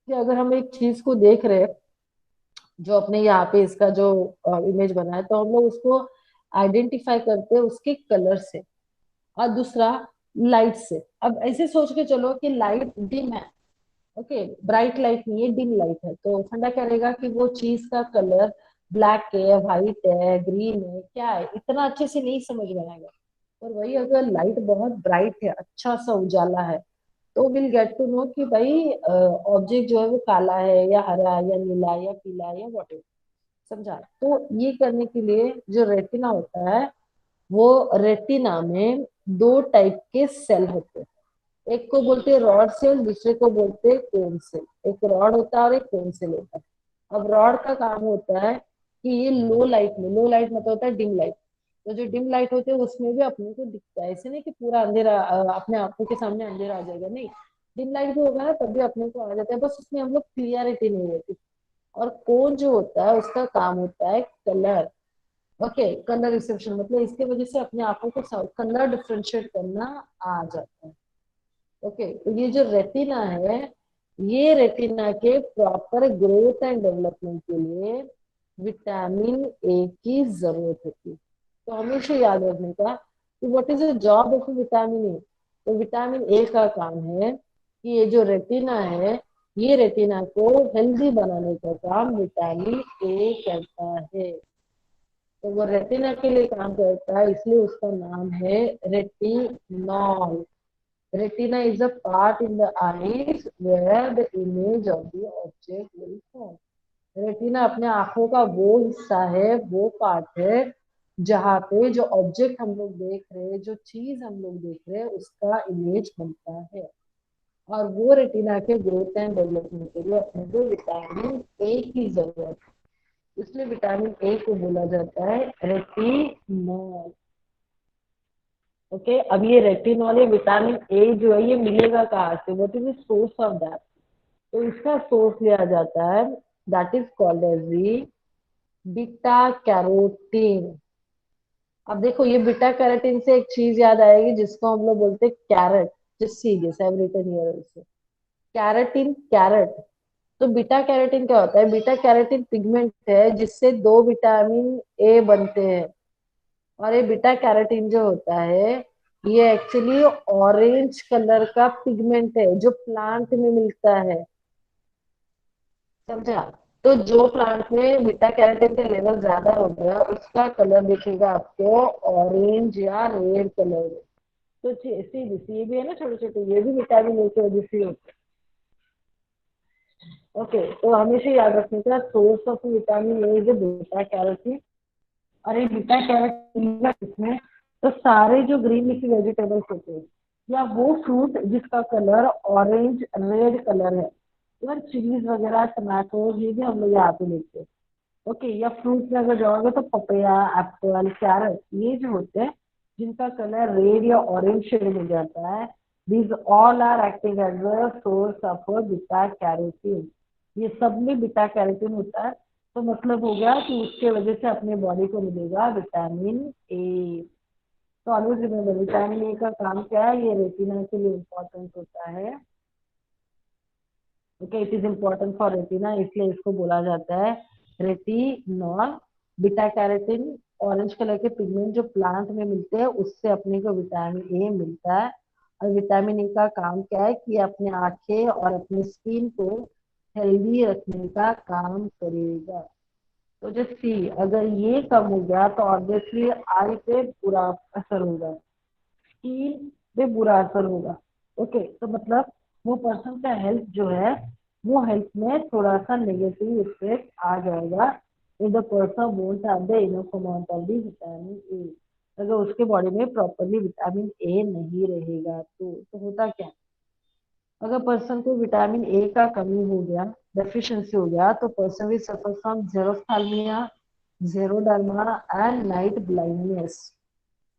कि अगर हम एक चीज को देख रहे हैं, जो अपने यहाँ पे इसका जो इमेज बना है, तो हम लोग उसको आइडेंटिफाई करते हैं उसके कलर से, और दूसरा लाइट से। अब ऐसे सोच के चलो कि लाइट डिम है, ओके, ब्राइट लाइट नहीं है, डिम लाइट है, तो फंडा क्या रहेगा कि वो चीज का कलर ब्लैक है, व्हाइट है, ग्रीन है, क्या है, इतना अच्छे से नहीं समझ में आएगा। और वही अगर लाइट बहुत ब्राइट है, अच्छा सा उजाला है, तो विल गेट टू नो कि भाई ऑब्जेक्ट जो है वो काला है या हरा या नीला या पीला या वॉट। समझा? तो ये करने के लिए जो रेटिना होता है, वो रेटिना में दो टाइप के सेल होते हैं। एक को बोलते हैं रॉड सेल, दूसरे को बोलते हैं कोन सेल। एक रॉड होता है और एक कोन सेल होता है। अब रॉड का काम होता है कि ये लो लाइट में, लो लाइट मतलब होता है डिम लाइट, तो जो डिम लाइट होते हैं उसमें भी अपने को दिखता है। ऐसे नहीं कि पूरा अंधेरा अपने आंखों के सामने अंधेरा आ जाएगा, नहीं, डिम लाइट भी होगा ना तब भी अपने को आ जाता है, बस उसमें हम लोग क्लियरिटी नहीं रहती। और कोन जो होता है उसका काम होता है कलर। ओके, कलर रिसेप्शन मतलब इसके वजह से अपने आंखों को कलर डिफ्रेंशिएट करना आ जाता है। ओके, तो ये जो रेटिना है, ये रेटिना के प्रॉपर ग्रोथ एंड डेवलपमेंट के लिए विटामिन ए की जरूरत होती है। तो हमेशा याद रखने का कि what is the job of vitamin A. तो विटामिन ए का काम है कि ये जो रेटिना है, ये रेटिना को हेल्दी बनाने का काम विटामिन ए करता है। तो वो रेटिना के लिए काम करता है, इसलिए उसका नाम है retinol. Retina is a part in the eyes where the image of the object will form. Retina अपने आंखों का वो हिस्सा है, वो पार्ट है जहाँ पे जो ऑब्जेक्ट हम लोग देख रहे हैं, जो चीज हम लोग देख रहे हैं, उसका इमेज बनता है। और वो रेटिना के ग्रोथ एंड डेवलपमेंट के लिए अपने को विटामिन ए की जरूरत है, इसलिए विटामिन ए को बोला जाता है रेटिनॉल। ओके, अब ये रेटिनॉल या विटामिन ए जो है ये मिलेगा कहाँ से? What is the source of that? तो इसका सोर्स लिया जाता है, that is called as the beta carotene. अब देखो, ये बीटा कैरोटीन से एक चीज याद आएगी जिसको हम लोग बोलते हैं carrot. Just see this, I have written here also, carotene, carrot. तो बीटा कैरोटीन क्या होता है? बीटा कैरोटीन पिगमेंट है जिससे दो विटामिन ए बनते हैं। और ये बीटा कैरोटीन जो होता है ये एक्चुअली ऑरेंज कलर का पिगमेंट है जो प्लांट में मिलता है। समझा? तो जो प्लांट में बीटा कैरोटीन का लेवल ज्यादा हो गया उसका कलर दिखेगा आपको ऑरेंज या रेड कलर में। तो सी भी है ना, छोटे छोटे, ये भी विटामिन ए की वजह से होते हैं। ओके, तो हमेशा याद रखने का source of vitamin A is beta carotene. और ये बीटा कैरोटीन इसमें तो सारे जो ग्रीन लीफी वेजिटेबल्स होते हैं या वो फ्रूट जिसका कलर ऑरेंज रेड कलर है, इवन चिलीज वगैरह टमाटो ये भी हम लोग यहाँ पे लेते हैं। ओके, या फ्रूट में अगर जाओगे तो पपैया एप्पल कैरेट ये जो होते हैं जिनका कलर रेड या ऑरेंज शेड में जाता है, these all are acting as a source of beta carotene. ये सब में बीटा कैरोटीन होता है। तो मतलब हो गया कि उसके वजह से अपने बॉडी को मिलेगा विटामिन ए। तो ऑलवेज रिमेम्बर विटामिन ए का काम क्या है, ये रेटिना के लिए इम्पोर्टेंट होता है। Okay, it is important for retina, इसलिए इसको बोला जाता है retinol. Beta carotene orange colour के पिगमेंट जो प्लांट में मिलते हैं उससे अपने को विटामिन ए मिलता है। और विटामिन ए का काम क्या है कि अपने आंखें और अपनी स्किन को हेल्दी रखने का काम करेगा। तो जो सी अगर ये कम हो गया तो ऑब्वियसली आई पे बुरा असर होगा, स्किन पे बुरा असर होगा। ओके, तो मतलब वो पर्सन का हेल्थ जो है वो हेल्थ में थोड़ा सा नेगेटिव इफेक्ट आ जाएगा if the person won't have the enough amount of the vitamin A। अगर उसके बॉडी में प्रॉपरली विटामिन ए नहीं रहेगा तो होता क्या, अगर पर्सन को विटामिन ए का कमी हो गया, डेफिशिएंसी हो गया, तो person will suffer from xerophthalmia, xeroderma and night blindness.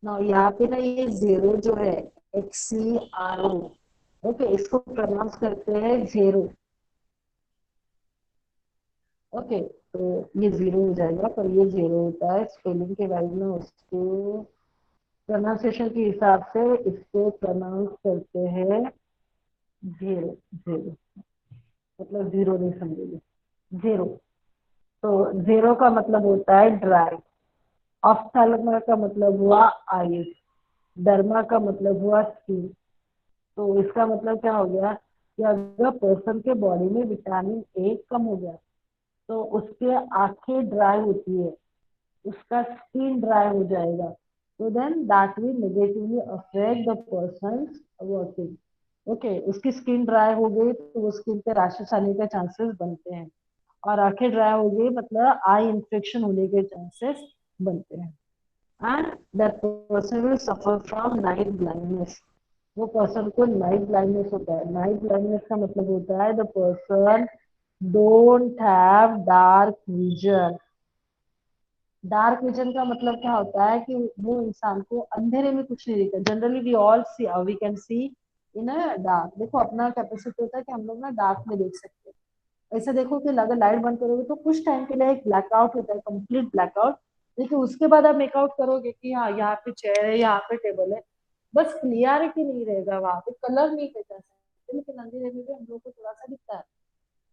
ना यहाँ पे ना ये जीरो जो है XCRO, ओके, इसको प्रोनाउंस करते हैं जीरो। ओके, तो ये जीरो हो जाएगा पर ये जीरो होता है स्पेलिंग के वाइज में, उसके प्रोनाउंसिएशन के हिसाब से इसको प्रोनाउंस करते हैं जीरो। जीरो मतलब जीरो नहीं समझेंगे, जीरो। तो जीरो का मतलब होता है ड्राई, ऑफ्थाल्मा का मतलब हुआ आईज, डर्मा का मतलब हुआ स्किन। तो इसका मतलब क्या हो गया कि अगर पर्सन के बॉडी में विटामिन ए कम हो गया तो उसके आंखें ड्राई होती है, उसका स्किन ड्राई हो जाएगा। तो then that will negatively affect the person working. Okay, उसकी स्किन ड्राई हो गई तो वो स्किन पे रैशेस आने के चांसेस बनते हैं। और आंखें ड्राई हो गई मतलब आई इन्फेक्शन होने के चांसेस बनते हैं। And that person will suffer from night blindness. वो पर्सन को नाइट ब्लाइंडनेस होता है। नाइट ब्लाइंडनेस का मतलब होता है the person don't have dark vision. Dark vision का मतलब क्या होता है कि वो इंसान को अंधेरे में कुछ नहीं दिखता। Generally we all see we can see in a dark. देखो अपना कैपेसिटी होता है कि हम लोग ना डार्क में देख सकते हैं। ऐसे देखो कि अगर लाइट बंद करोगे तो कुछ टाइम के लिए एक ब्लैकआउट होता है, कंप्लीट ब्लैकआउट। लेकिन उसके बाद आप मेकआउट करोगे कि हाँ यहाँ पे चेयर है, यहाँ पे टेबल है, बस क्लियरिटी नहीं रहेगा, वहां पे कलर नहीं पहचान सकते, लेकिन अंधेरे में भी हम लोग को थोड़ा सा दिखता है।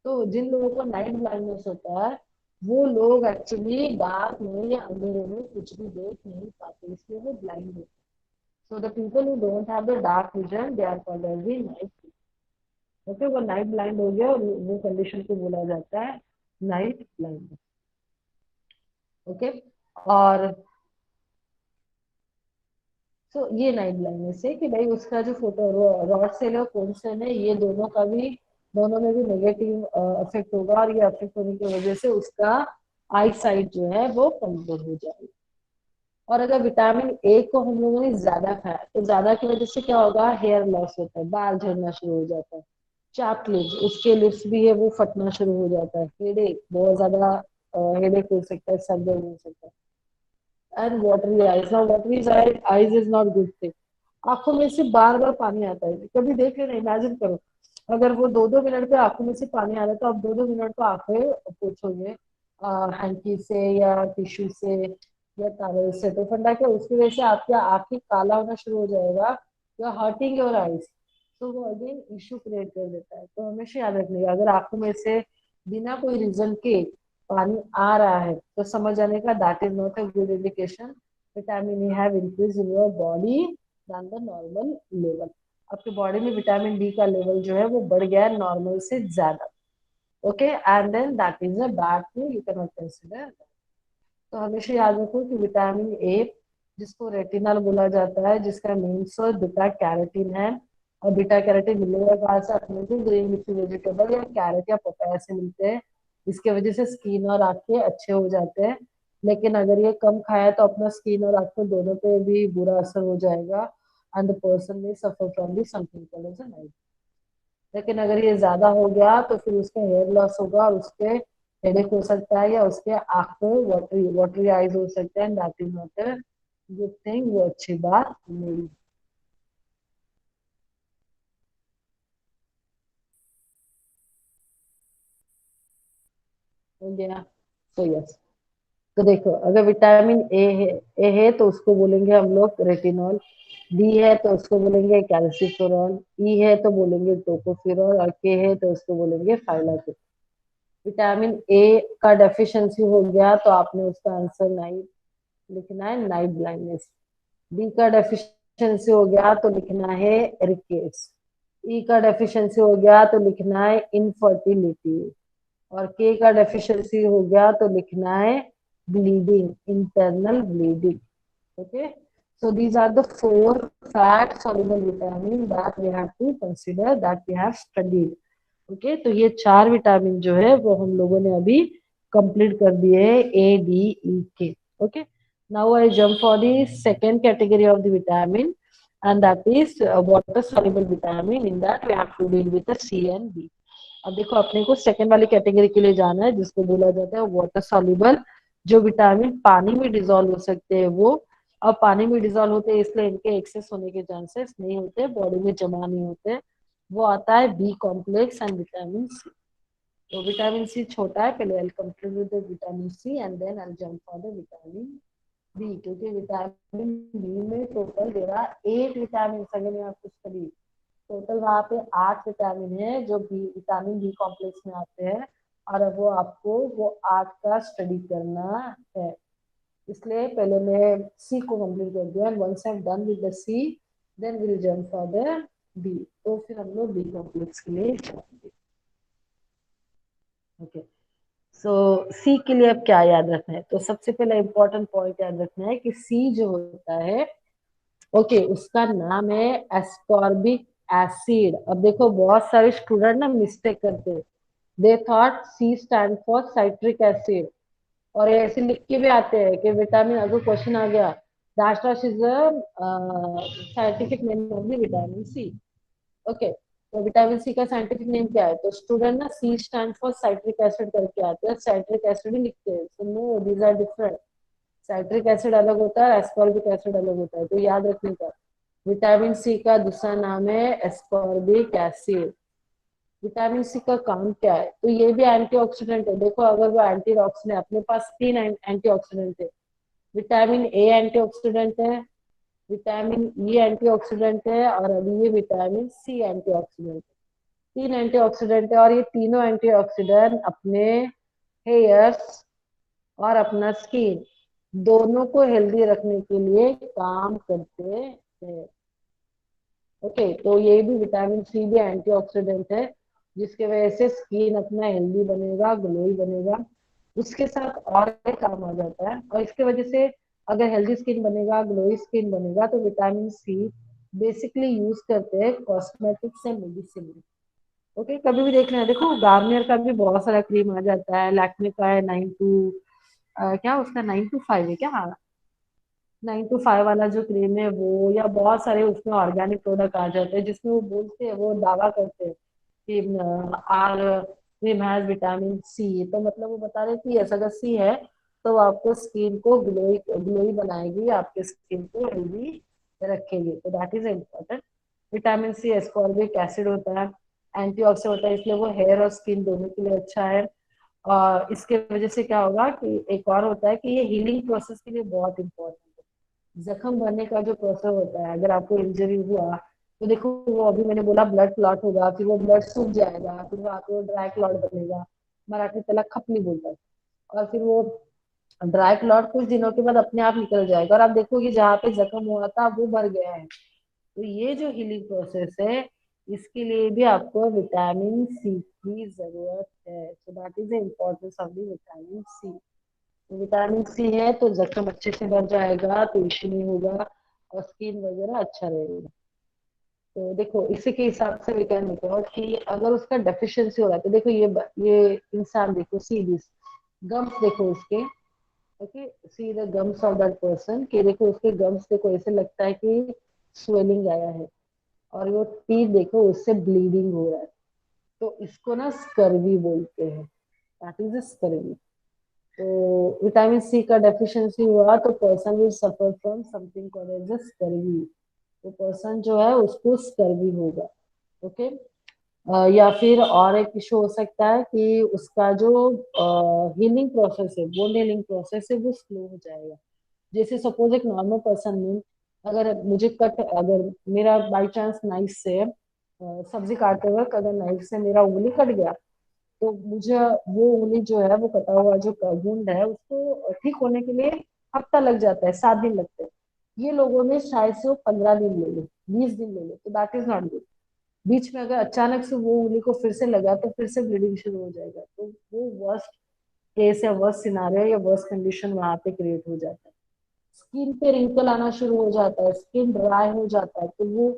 तो जिन लोगों को नाइट ब्लाइंडनेस होता है वो लोग एक्चुअली डार्क में या अंधेरे में कुछ भी देख नहीं पाते, इसलिए वो ब्लाइंड होते हैं। So the people who don't have the dark vision they are called as the night. Okay, वो नाइट ब्लाइंड हो गया और वो कंडीशन को बोला जाता है नाइट ब्लाइंड। ओके, और तो ये नाइट ब्लाइंडनेस है कि भाई उसका जो फोटो रॉड सेल और कोन सेल है ये दोनों का भी, दोनों में भी नेगेटिव इफेक्ट होगा और ये अफेक्ट होने की वजह से उसका आई साइट जो है वो कमजोर हो जाएगी। और अगर विटामिन ए को हम लोगों ने ज्यादा खाया तो ज्यादा की वजह से क्या होगा, हेयर लॉस होता है, बाल झड़ना शुरू हो जाता है, चाप लिप्स, उसके लिप्स भी है वो फटना शुरू हो जाता है, हेडेक बहुत ज्यादा, हेडेक हो सकता है, सर दर्द हो सकता है, and watery eyes. Now watery eyes is not good thing. आंखों में से बार बार पानी आता है, कभी देख लेना, इमेजिन करो अगर वो 2-2 मिनट पे आंखों में से पानी आ रहा है तो आप 2-2 मिनट को आंखें पोछोगे हैंकी से या टिश्यू से या टॉवल से, तो फंडा क्या उसकी वजह से आपकी आंखें काला होना शुरू हो जाएगा, या हर्टिंग योर आईज। तो वो अगेन इश्यू क्रिएट कर देता है। तो हमेशा याद रखिएगा अगर आंखों में से बिना कोई रीजन के पानी आ रहा है तो समझ जाने का that is not a good indication vitamin E have increase in your body then the normal level. आपके बॉडी में विटामिन डी का लेवल जो है वो बढ़ गया है नॉर्मल से ज्यादा। Okay, and then that is a bad thing, you can not consider. तो हमेशा याद रखो कि विटामिन ए, जिसको रेटिनल बोला जाता है, जिसका मेन सोर्स बीटा कैरोटीन है, और बीटा कैरोटीन मिलेगा कहाँ से? अपने को ग्रीन लीफी वेजिटेबल या कैरेट या पपाया से मिलते हैं। इसके वजह से स्किन और आंखें अच्छे हो जाते हैं। लेकिन अगर ये कम खाया तो अपना स्किन और आंखें दोनों पे भी बुरा असर हो जाएगा, and the person may suffer from the something called as a. लेकिन अगर ये ज्यादा हो गया तो फिर उसके हेयर लॉस होगा, और उसके हेडेक हो सकता है, या उसके आंख में वाटरी वाटरी आईज हो सकते हैं, that is not a good thing, वो अच्छी बात नहीं। हो गया। तो यस, तो देखो अगर विटामिन ए है तो उसको बोलेंगे हम लोग रेटिनॉल, बी है तो उसको बोलेंगे कैल्सिफेरॉल, ई है तो बोलेंगे टोकोफेरॉल, और के है तो उसको बोलेंगे फाइलाटोल। विटामिन ए का डेफिशिएंसी हो गया तो आपने उसका आंसर नाइट लिखना है, नाइट ब्लाइंडनेस। बी का डेफिशिएंसी हो गया तो लिखना है रिकेट्स। ई का डेफिशिएंसी हो गया तो लिखना है इनफर्टिलिटी। और के का डेफिशिएंसी हो गया तो लिखना है bleeding, internal bleeding. Okay, so these are the four fat soluble vitamin that we have to consider, that we have studied. Okay, तो ये चार विटामिन जो है वो हम लोगों ने अभी कंप्लीट कर दिए हैं, ए डी ई के। Okay, now I jump for the second category of the vitamin, and that is water soluble vitamin, in that we have to deal with the C and B। अब देखो अपने को second वाली category के लिए जाना है, जिसको बोला जाता है वाटर soluble, जो विटामिन पानी में डिजोल्व हो सकते हैं वो। अब पानी में डिजोल्व होते हैं इसलिए इनके एक्सेस होने के चांसेस नहीं होते, बॉडी में जमा नहीं होते। वो आता है B complex and vitamin C. तो विटामिन सी छोटा है, पहले I complete with the vitamin C and then I jump for the vitamin B, क्योंकि विटामिन बी में टोटल दे रहा 8 विटामिन, अगर मैं आपको स्टडी टोटल वहां पे 8 विटामिन है जो बी विटामिन बी कॉम्प्लेक्स में आते हैं, और अब वो आपको वो 8 का स्टडी करना है। इसलिए पहले मैं सी को कंप्लीट कर दिया, and once I am done with the C then will jump for the B. तो फिर हम लोग बी कॉम्प्लेक्स के लिए जाएंगे। ओके, सो सी के लिए अब क्या याद रखना है? तो सबसे पहले इंपॉर्टेंट पॉइंट याद रखना है कि सी जो होता है, ओके, उसका नाम है एस्कॉर्बिक एसिड। अब देखो बहुत सारे स्टूडेंट ना मिस्टेक करते हैं, they thought C stand for citric acid, और ये ऐसे लिख के भी आते हैं कि विटामिन, अगर क्वेश्चन आ गया dash dash is scientific name of the vitamin C. Okay, तो विटामिन सी का साइंटिफिक नेम क्या है? तो स्टूडेंट ना C stand for citric acid करके आते हैं, साइट्रिक एसिड ही लिखते हैं। So no, these are different. Citric acid अलग होता है, एस्कॉर्बिक एसिड अलग होता है, तो याद रखने का। विटामिन सी का दूसरा नाम है एस्कॉर्बिक एसिड। विटामिन सी का काम क्या है? तो ये भी एंटीऑक्सीडेंट है। देखो अगर वो एंटीऑक्सीडेंट, अपने पास तीन एंटीऑक्सीडेंट है। विटामिन ए एंटीऑक्सीडेंट है, विटामिन ई एंटीऑक्सीडेंट है, और अभी ये विटामिन सी एंटीऑक्सीडेंट है। तीन एंटीऑक्सीडेंट है, और ये तीनों एंटीऑक्सीडेंट अपने हेयर्स और अपना स्किन दोनों को हेल्दी रखने के लिए काम करते हैं। ओके, तो ये भी विटामिन सी भी एंटीऑक्सीडेंट है, जिसके वजह से स्किन अपना हेल्दी बनेगा, ग्लोई बनेगा। उसके साथ और एक काम आ जाता है, और इसके वजह से अगर हेल्दी स्किन बनेगा, ग्लोई स्किन बनेगा, तो विटामिन सी बेसिकली यूज करते हैं कॉस्मेटिक्स एंड मेडिसिन में। ओके, कभी भी देख लेना, देखो गार्नियर का भी बहुत सारा क्रीम आ जाता है, लैक्मे का है 9 टू क्या उसका 9 to 5 है क्या? हाँ, 9 to 5 वाला जो क्रीम है वो, या बहुत सारे उसमें ऑर्गेनिक प्रोडक्ट आ जाते हैं जिसमें वो बोलते हैं, वो दावा करते हैं कि our cream has vitamin C, तो मतलब वो बता रहे हैं कि यस, अगर सी है तो वो आपको स्किन को ग्लोई ग्लोई बनाएगी, आपके स्किन को हेल्दी रखेगी। तो that is important. Vitamin C ascorbic acid होता है, एंटीऑक्सीडेंट होता है, इसलिए वो हेयर और स्किन दोनों के लिए अच्छा है। और इसके वजह से क्या होगा कि एक और होता है कि ये हीलिंग प्रोसेस के लिए बहुत इंपॉर्टेंट है। जख्म भरने का जो प्रोसेस होता है, अगर आपको इंजरी हुआ तो देखो वो अभी मैंने बोला ब्लड क्लॉट होगा, फिर वो ब्लड सूख जाएगा, फिर वो आपको ड्राई क्लॉट बनेगा, मराठी त्याला खपली बोलतात। और फिर वो ड्राई क्लॉट कुछ दिनों के बाद अपने आप निकल जाएगा और आप देखोगे जहाँ पे जख्म हुआ था वो भर गया है। तो ये जो हीलिंग प्रोसेस है इसके लिए भी आपको विटामिन सी की जरूरत है। So that is the importance of the vitamin C. Vitamin C है तो जख्म अच्छे से भर जाएगा, तो इश्यू नहीं होगा और स्किन वगैरह अच्छा रहेगा। तो देखो इसी के हिसाब से we can make out कि अगर उसका डेफिशिएंसी हो रहा है तो देखो ये इंसान देखो सी दिस गम्स देखो उसके। Okay, see the gums of that person कि देखो उसके गम्स देखो ऐसे लगता है कि स्वेलिंग आया है। और वो टीथ देखो उससे ब्लीडिंग हो रहा है। तो इसको ना स्कर्वी बोलते हैं, दैट इज स्कर्वी। तो विटामिन सी का डेफिशिएंसी हुआ तो person will suffer from something called as scurvy. तो पर्सन जो है उसको स्कर्वी होगा। ओके। या फिर और एक इशू हो सकता है कि उसका जो हीलिंग प्रोसेस है, वो हीलिंग प्रोसेस है वो स्लो हो जाएगा। जैसे सपोज एक नॉर्मल पर्सन में अगर मुझे कट अगर मेरा बाई चांस नाइफ से सब्जी काटते वक्त अगर नाइफ से मेरा उंगली कट गया तो मुझे वो उंगली जो है वो कटा हुआ जो वुंड है उसको ठीक होने के लिए हफ्ता लग जाता है, 7 दिन लगते हैं। ये लोगों में शायद से वो 15 दिन ले ले, 20 दिन ले ले, तो दैट इज नॉट गुड। बीच में अगर अचानक से वो उंगली को फिर से लगा तो फिर से ब्लीडिंग शुरू हो जाएगा, तो वो वर्स्ट केस या वर्स्ट सिनारियो या वर्स्ट कंडीशन वहां पे क्रिएट हो जाता है। स्किन पे रिंकल आना शुरू हो जाता है, स्किन ड्राई हो जाता है, तो वो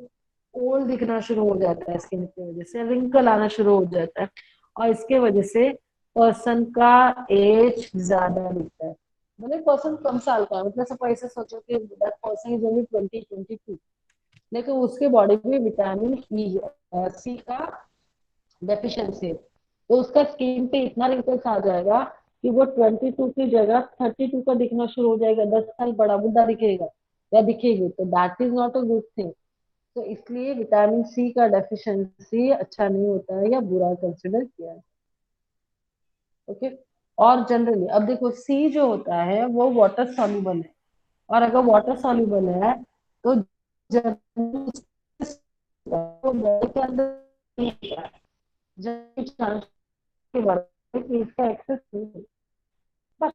ओल दिखना शुरू हो जाता है, स्किन की वजह से रिंकल आना शुरू हो जाता है। और इसके वजह से पर्सन का एज ज्यादा दिखता है। मतलब पर्सन कम साल का है, मतलब सब ऐसे सोचो कि दैट पर्सन इज ओनली 20-22, लेकिन उसके बॉडी में विटामिन ई सी का डेफिशिएंसी है। तो उसका स्किन पे इतना रिंकल्स आ जाएगा कि वो 22 की जगह 32 का दिखना शुरू हो जाएगा, 10 साल बड़ा बुढ़ा दिखेगा या दिखेगी, तो that is not a good thing. तो इसलिए विटामिन सी का डेफिशिएंसी अच्छा नहीं होता है या बुरा कंसिडर किया है। ओके। और जनरली अब देखो सी जो होता है वो वाटर सॉल्युबल है। और अगर वाटर सॉल्युबल है तो जनरली बॉडी के अंदर नहीं होता है। जनरली चांस के बारे में कि इसका एक्सेस नहीं है। बस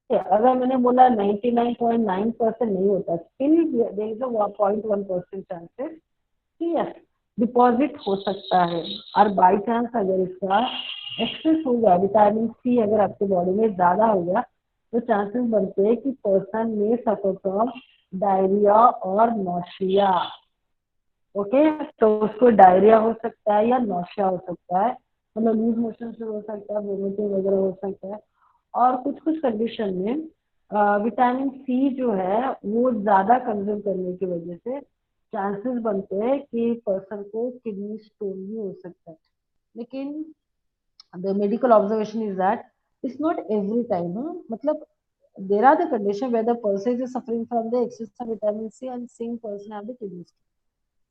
अगर मैंने बोला 99.9% नहीं होता, still there is a 0.1% chances कि यस डिपॉजिट हो सकता है। और बाई चांस अगर इसका एक्सेस हो गया, विटामिन सी अगर आपके बॉडी में ज्यादा हो गया, तो चांसेस बनते हैं कि person may suffer from diarrhoea और नौशिया। ओके, तो उसको डायरिया हो सकता है या नौशिया हो सकता है, मतलब लूज मोशन से हो सकता है, वोमिटिंग वगैरह हो सकता है। और कुछ कुछ कंडीशन में विटामिन सी जो है वो ज्यादा कंज्यूम करने की वजह से चांसेस बनते हैं कि पर्सन को किडनी स्टोन भी हो सकता है। लेकिन the medical observation is that it's not every time, मतलब there are the condition where the person is suffering from the excess of vitamin C and same person have the kidney stone।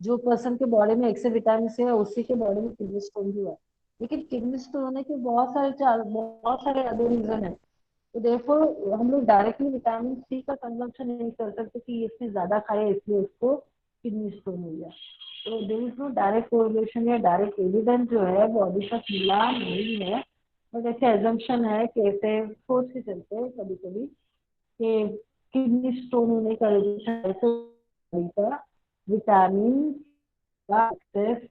जो person के body में access vitamin C है उसी के body में kidney stone भी हुआ है। लेकिन किडनी स्टोन होने के बहुत सारे अदर रीजन है। तो देखो हम लोग डायरेक्टली विटामिन सी का कंजम्पशन नहीं कर सकते कि इसने ज्यादा खाया इसलिए उसको किडनी स्टोन हो गया। तो there is no direct correlation या डायरेक्ट एविडेंस जो है वो अभी तक मिला नहीं है। बट ऐसे एजम्पशन है कि ऐसे सोच के चलते हैं कभी कभी कि किडनी स्टोन होने का रीजन ऐसे का विटामिन का access.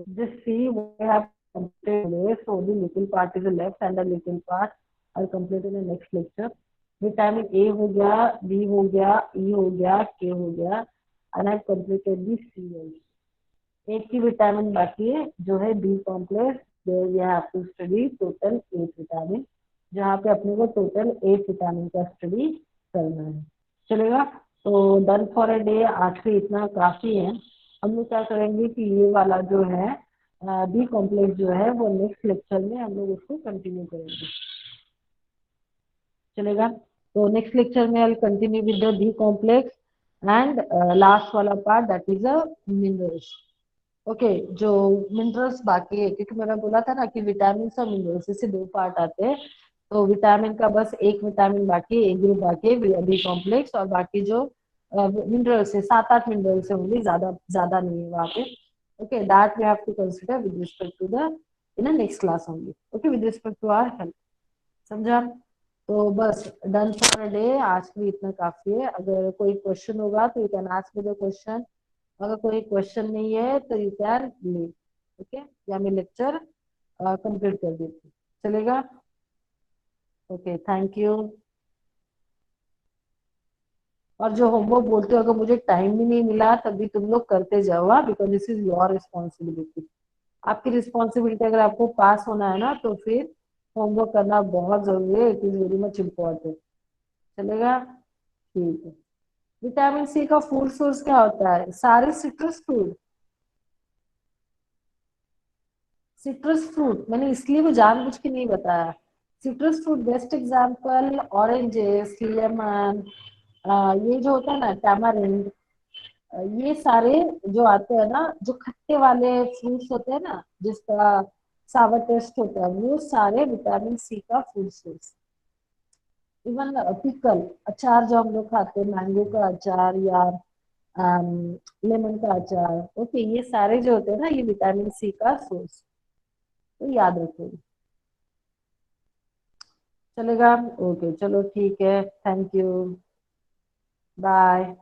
Just see what I have completed today. So the little part is left and the little part I'll complete in the next lecture. Vitamin A हो गया, बी हो गया, ई हो गया, के हो गया, and I've completed the C also। एक ही विटामिन बाकी है जो है B complex. there we have to study total 8 vitamin, जहाँ पे अपने को टोटल 8 विटामिन का स्टडी करना है। चलेगा? तो डन फॉर अ डे आज के इतना काफी है। हम लोग क्या करेंगे कि ये वाला जो है बी कॉम्प्लेक्स जो है वो नेक्स्ट लेक्चर में हम लोग उसको कंटिन्यू करेंगे। चलेगा? तो नेक्स्ट लेक्चर में I continue with the B complex and last वाला part that is a minerals. Okay, जो मिनरल्स बाकी है क्योंकि मैंने बोला था ना कि विटामिन और मिनरल्स इससे 2 पार्ट आते हैं। तो विटामिन का बस एक विटामिन बाकी है, एक ग्रुप बाकी है बी कॉम्प्लेक्स, और बाकी जो मिनरल्स है 7-8 मिनरल्स है, ओनली ज्यादा ज्यादा नहीं है वहाँ पे। Okay, that we have to consider with respect to the in the next class only. Okay, with respect to our health. समझा? तो बस डन फॉर डे, आज के लिए इतना काफी है. अगर कोई क्वेश्चन होगा तो you can ask me the question. अगर कोई क्वेश्चन नहीं है तो यू कैन लीव. ओके, या मैं लेक्चर कंप्लीट कर देती. चलेगा? Okay, thank you. और जो होमवर्क बोलते हो, अगर मुझे टाइम भी नहीं मिला तभी तुम लोग करते जाओ, because this is your responsibility. आपकी रिस्पॉन्सिबिलिटी. अगर आपको पास होना है ना तो फिर होमवर्क करना बहुत जरूरी है. It is very much important. चलेगा? ठीक है. विटामिन सी का फूड सोर्स क्या होता है? सारे सिट्रस फ्रूट. सिट्रस फ्रूट मैंने इसलिए वो जानबूझ के नहीं बताया. Citrus fruit best example oranges, lemon, ये जो होता है ना टैमारिंड, ये सारे जो आते हैं ना, जो खट्टे वाले फ्रूट्स होते हैं ना, जिसका सावर टेस्ट होता है, वो सारे विटामिन सी का फूड सोर्स. इवन पिकल, अचार जो हम लोग खाते हैं, मैंगो का अचार या लेमन का अचार, ओके, ये सारे जो होते हैं ना, ये विटामिन सी का सोर्स. तो याद रखिए. चलेगा? ओके, चलो ठीक है. Thank you. बाय.